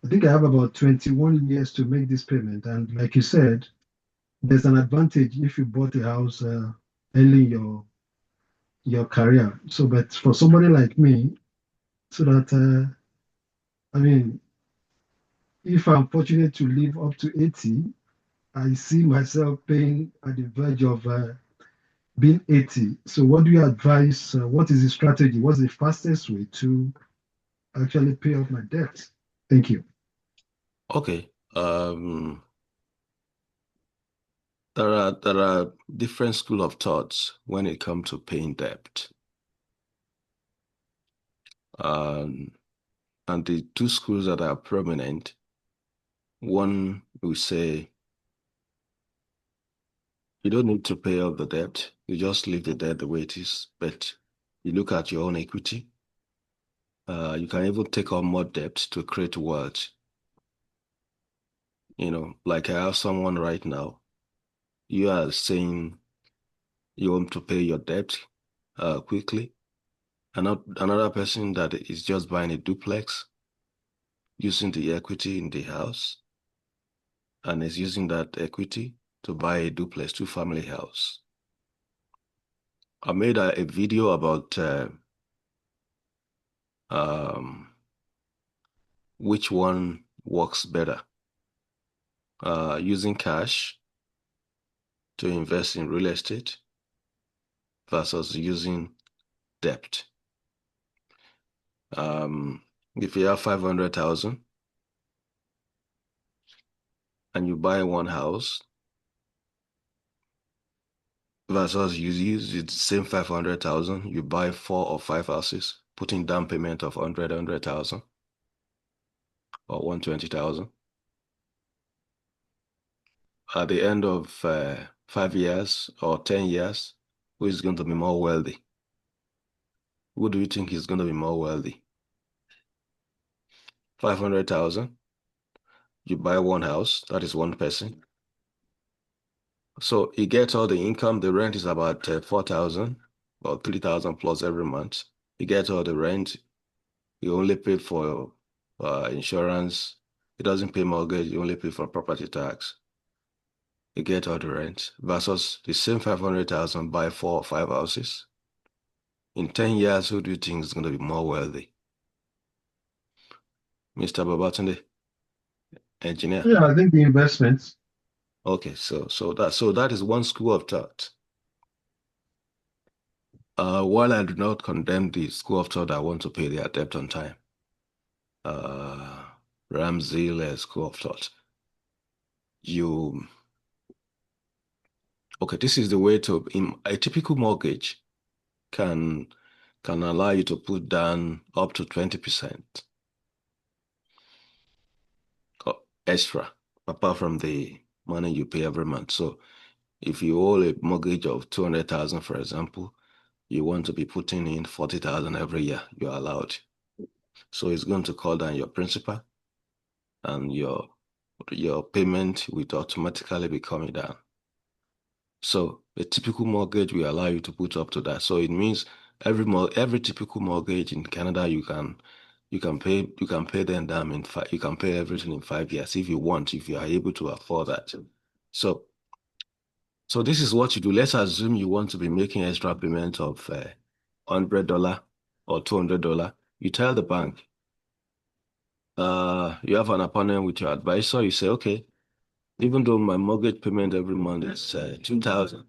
I think I have about 21 years to make this payment. And like you said, there's an advantage if you bought a house early in your career. So, but for somebody like me, so that, if I'm fortunate to live up to 80, I see myself paying at the verge of being 80. So, what do you advise? What is the strategy? What's the fastest way to actually pay off my debt? Thank you. Okay. There are different school of thoughts when it comes to paying debt. And the two schools that are prominent, one will say You don't need to pay off the debt. You just leave the debt the way it is. But you look at your own equity. You can even take on more debt to create wealth. Like I have someone right now. You are saying you want to pay your debt quickly. Another person that is just buying a duplex, using the equity in the house, and is using that equity to buy a duplex, two-family house. I made a video about which one works better, using cash to invest in real estate versus using debt. If you have 500,000 and you buy one house versus you use the same 500,000, you buy 4 or 5 houses, putting down payment of 100,000 or 120,000. At the end of 5 years or 10 years, who is going to be more wealthy? Who do you think is going to be more wealthy? 500,000, you buy one house, that is one person. So he gets all the income. The rent is about 4,000 or 3,000 plus every month. He gets all the rent. He only pay for insurance. He doesn't pay mortgage. He only pay for property tax. He gets all the rent versus the same 500,000 buy 4 or 5 houses. In 10 years, who do you think is going to be more wealthy? Mr. Babatunde, engineer. Yeah, I think the investments. Okay, so that is one school of thought. While I do not condemn the school of thought that want to pay their debt on time, Ramsey school of thought. Okay, this is the way to, in a typical mortgage can allow you to put down up to 20% extra, apart from the money you pay every month. So if you owe a mortgage of 200,000, for example, you want to be putting in 40,000 every year, you're allowed. So it's going to call down your principal, and your payment will automatically be coming down. So a typical mortgage will allow you to put up to that. So it means every typical mortgage in Canada, you can pay them down in you can pay everything in 5 years if you want, if you are able to afford that. So this is what you do. Let's assume you want to be making extra payment of $100 or $200. You tell the bank, you have an appointment with your advisor. You say, okay, even though my mortgage payment every month is 2,000,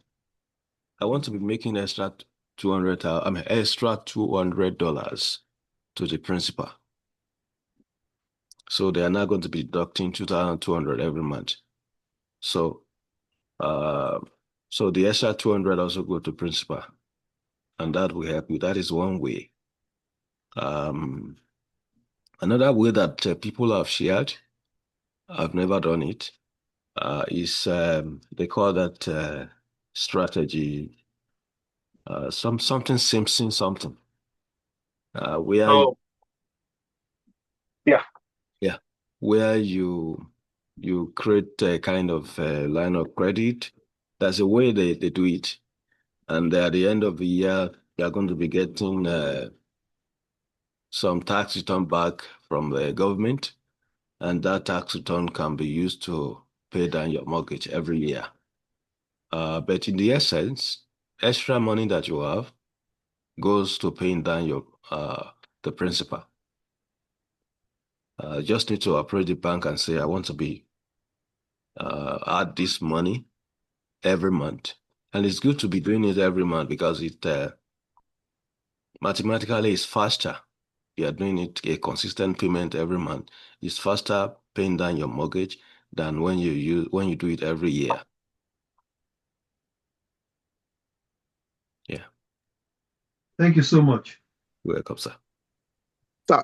I want to be making extra $200 to the principal. So they are now going to be deducting 2,200 every month. So the extra 200 also go to principal, and that will help you. That is one way. Another way that people have shared, I've never done it, is they call that strategy something Simpson something. Where Oh, yeah. Yeah, where you create a kind of line of credit. That's the way they do it. And at the end of the year, you're going to be getting some tax return back from the government. And that tax return can be used to pay down your mortgage every year. But in the essence, extra money that you have goes to paying down your the principal. Just need to approach the bank and say, I want to be add this money every month. And it's good to be doing it every month because it mathematically is faster. You are doing it a consistent payment every month. It's faster paying down your mortgage than when you do it every year. Yeah. Thank you so much. You're welcome, sir. Sir,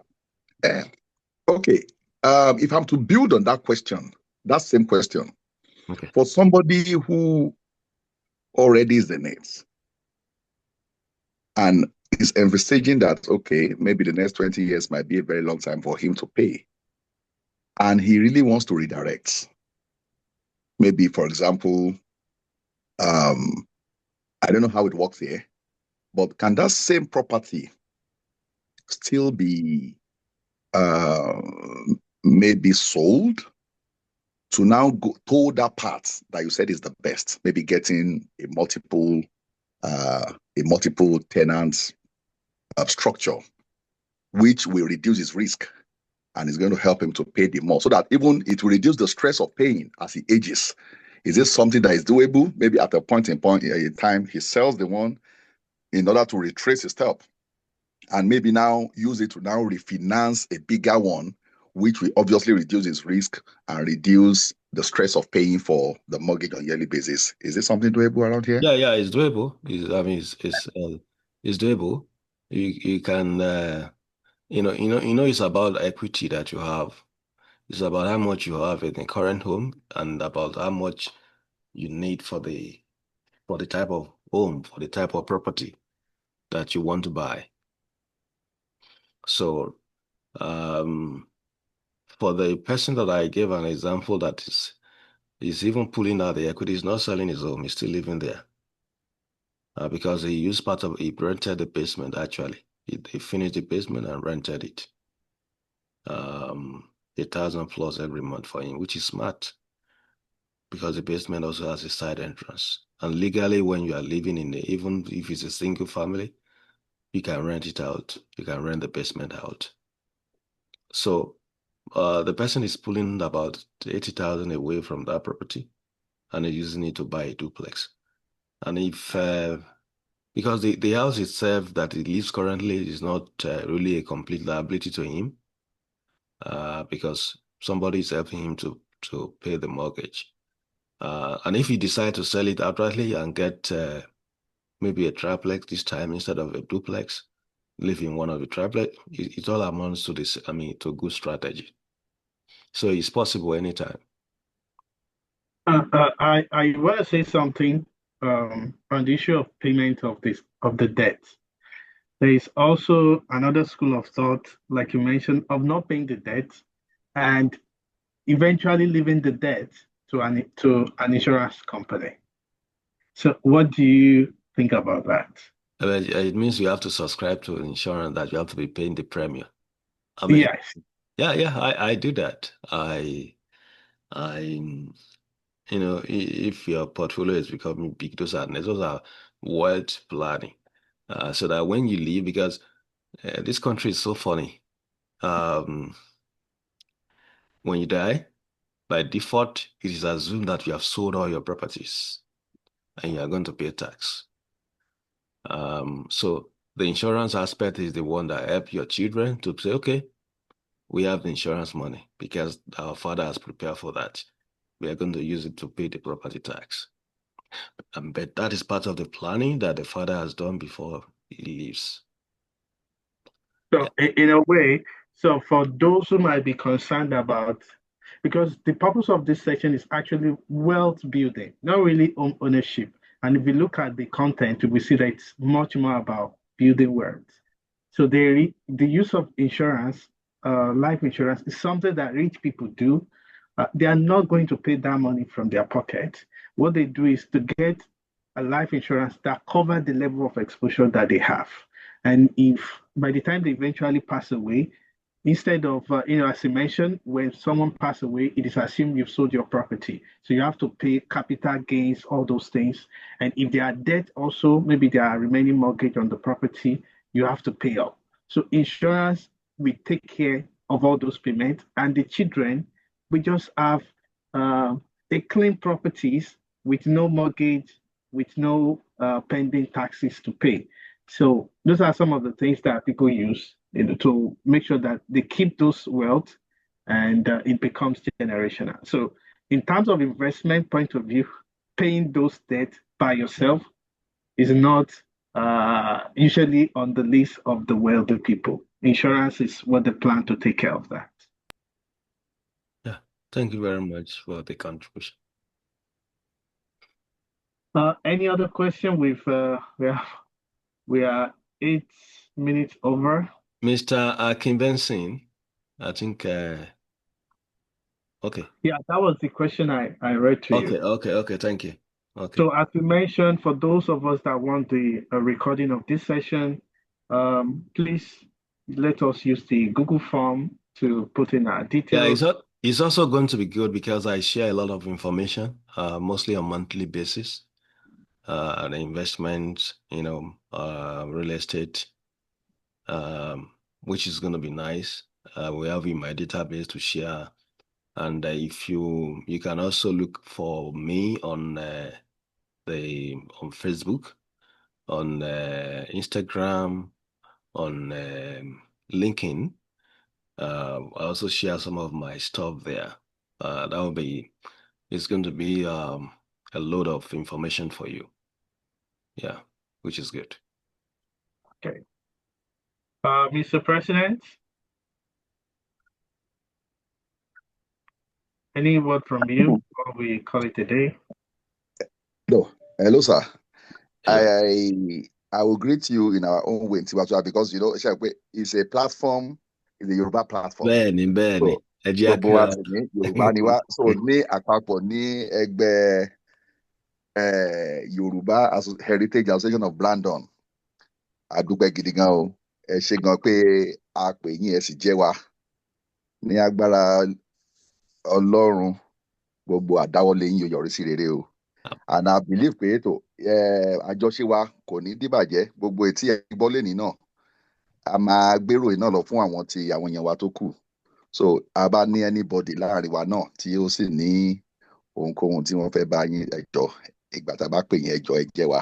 okay. If I'm to build on that question, that same question, Okay. for somebody who already is in it. And is envisaging that, okay, maybe the next 20 years might be a very long time for him to pay. And he really wants to redirect. Maybe, for example, I don't know how it works here, but can that same property still be uh, maybe sold to now go to that part that you said is the best, maybe getting a multiple tenant structure, which will reduce his risk and is going to help him to pay the more, so that even it will reduce the stress of paying as he ages. Is this something that is doable? Maybe at a point in time, he sells the one in order to retrace his steps, and maybe now use it to now refinance a bigger one, which will obviously reduce his risk and reduce the stress of paying for the mortgage on a yearly basis. Is this something doable around here? Yeah, it's doable. It's doable. You can it's about equity that you have. It's about how much you have in the current home and about how much you need for the type of home, for the type of property that you want to buy. So for the person that I gave an example that is even pulling out the equity, he's not selling his home, he's still living there. Because he used he rented the basement actually. He finished the basement and rented it. 1,000 plus every month for him, which is smart because the basement also has a side entrance. And legally, when you are living even if it's a single family, you can rent it out. You can rent the basement out. So the person is pulling about 80,000 away from that property and is using it to buy a duplex. And if because the house itself that he lives currently is not really a complete liability to him, because somebody is helping him to pay the mortgage. And if he decides to sell it outrightly and get maybe a triplex this time instead of a duplex, live in one of the triplex, it all amounts to this. To good strategy. So it's possible anytime. I want to say something on the issue of payment of the debt. There is also another school of thought, like you mentioned, of not paying the debt and eventually leaving the debt to an insurance company. So, what do you think about that? It means you have to subscribe to insurance that you have to be paying the premium. Yes. Yeah, I do that. If your portfolio is becoming big, those are wealth planning. So that when you leave, because this country is so funny. When you die, by default, it is assumed that you have sold all your properties and you are going to pay tax. So the insurance aspect is the one that helps your children to say, okay, we have the insurance money because our father has prepared for that. We are going to use it to pay the property tax. But that is part of the planning that the father has done before he leaves. So, in a way, so for those who might be concerned about, because the purpose of this section is actually wealth building, not really ownership. And if you look at the content, we see that it's much more about building wealth. So the use of insurance, life insurance, is something that rich people do. They are not going to pay that money from their pocket. What they do is to get a life insurance that covers the level of exposure that they have. And if by the time they eventually pass away, instead of, as you mentioned, when someone passes away, it is assumed you've sold your property. So you have to pay capital gains, all those things. And if there are debt also, maybe there are remaining mortgage on the property, you have to pay up. So insurance will take care of all those payments. And the children, we just have a clean properties with no mortgage, with no pending taxes to pay. So those are some of the things that people use, to make sure that they keep those wealth and it becomes generational. So in terms of investment point of view, paying those debt by yourself is not usually on the list of the wealthy people. Insurance is what they plan to take care of that. Yeah, thank you very much for the contribution. Any other question? We are 8 minutes over. Mr. Kim Benson, I think. Okay. Yeah, that was the question I read to you. Okay. Thank you. Okay. So as we mentioned, for those of us that want the recording of this session, please let us use the Google form to put in our details. Yeah, it's also going to be good because I share a lot of information, mostly on monthly basis, the investments, real estate, which is going to be nice. We have in my database to share, and if you can also look for me on Facebook, on Instagram, on LinkedIn. I also share some of my stuff there. It's going to be a load of information for you. Yeah, which is good. Okay. Mr. President, any word from you before we call it a day? No. Hello, sir. Hello. I will greet you in our own way, because it's a platform, it's a Yoruba platform. Bẹ́ẹ̀ni. Ẹ jẹ́ Gbogbo wa sì ní Yorùbá ni wá. So ní àpapọ̀ ní ẹgbẹ́ Yorùbá Heritage Association of Brandon. A dúpẹ́ gidi gan o. Ẹ ṣé gan pé a pè yín ẹ sì jẹ́ wa. Ní agbára Ọlọ́run, gbogbo àdáwọ́lé yín yóò yọrí sí rere o. And I believe pé àjọṣe wa kò ní dìbàjẹ́. Gbogbo etí ẹ gbọ́ lẹ́nìí náà, a máa gbèrò iná lọ fún àwọn èèyàn wa tó kù. So a bá ní anybody láàrin wa náà tí ó sì ní ohunkóhun tí wọ́n fẹ́ bá yín ẹjọ́, ìgbà tá a bá pè yín ẹjọ́ ẹ jẹ́ wa,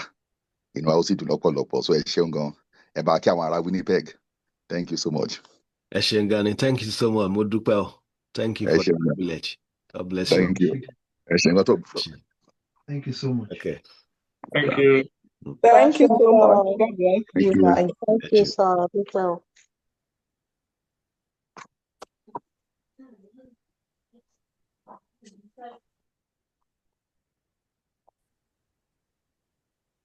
inú wa ó sì dùn lọ́pọ̀lọpọ̀. So ẹ ṣeun gan, ẹ bá kí àwọn ará Winnipeg. Thank you so much. Ẹ ṣeun gan ni. Thank you so much. Mo dúpẹ́ o. Thank you for the privilege. God bless you. Thank you. Ẹ ṣeun gan tó. Thank you so much. Okay. Thank you. Thank you so much. God bless you. Thank you. Thank you, sir.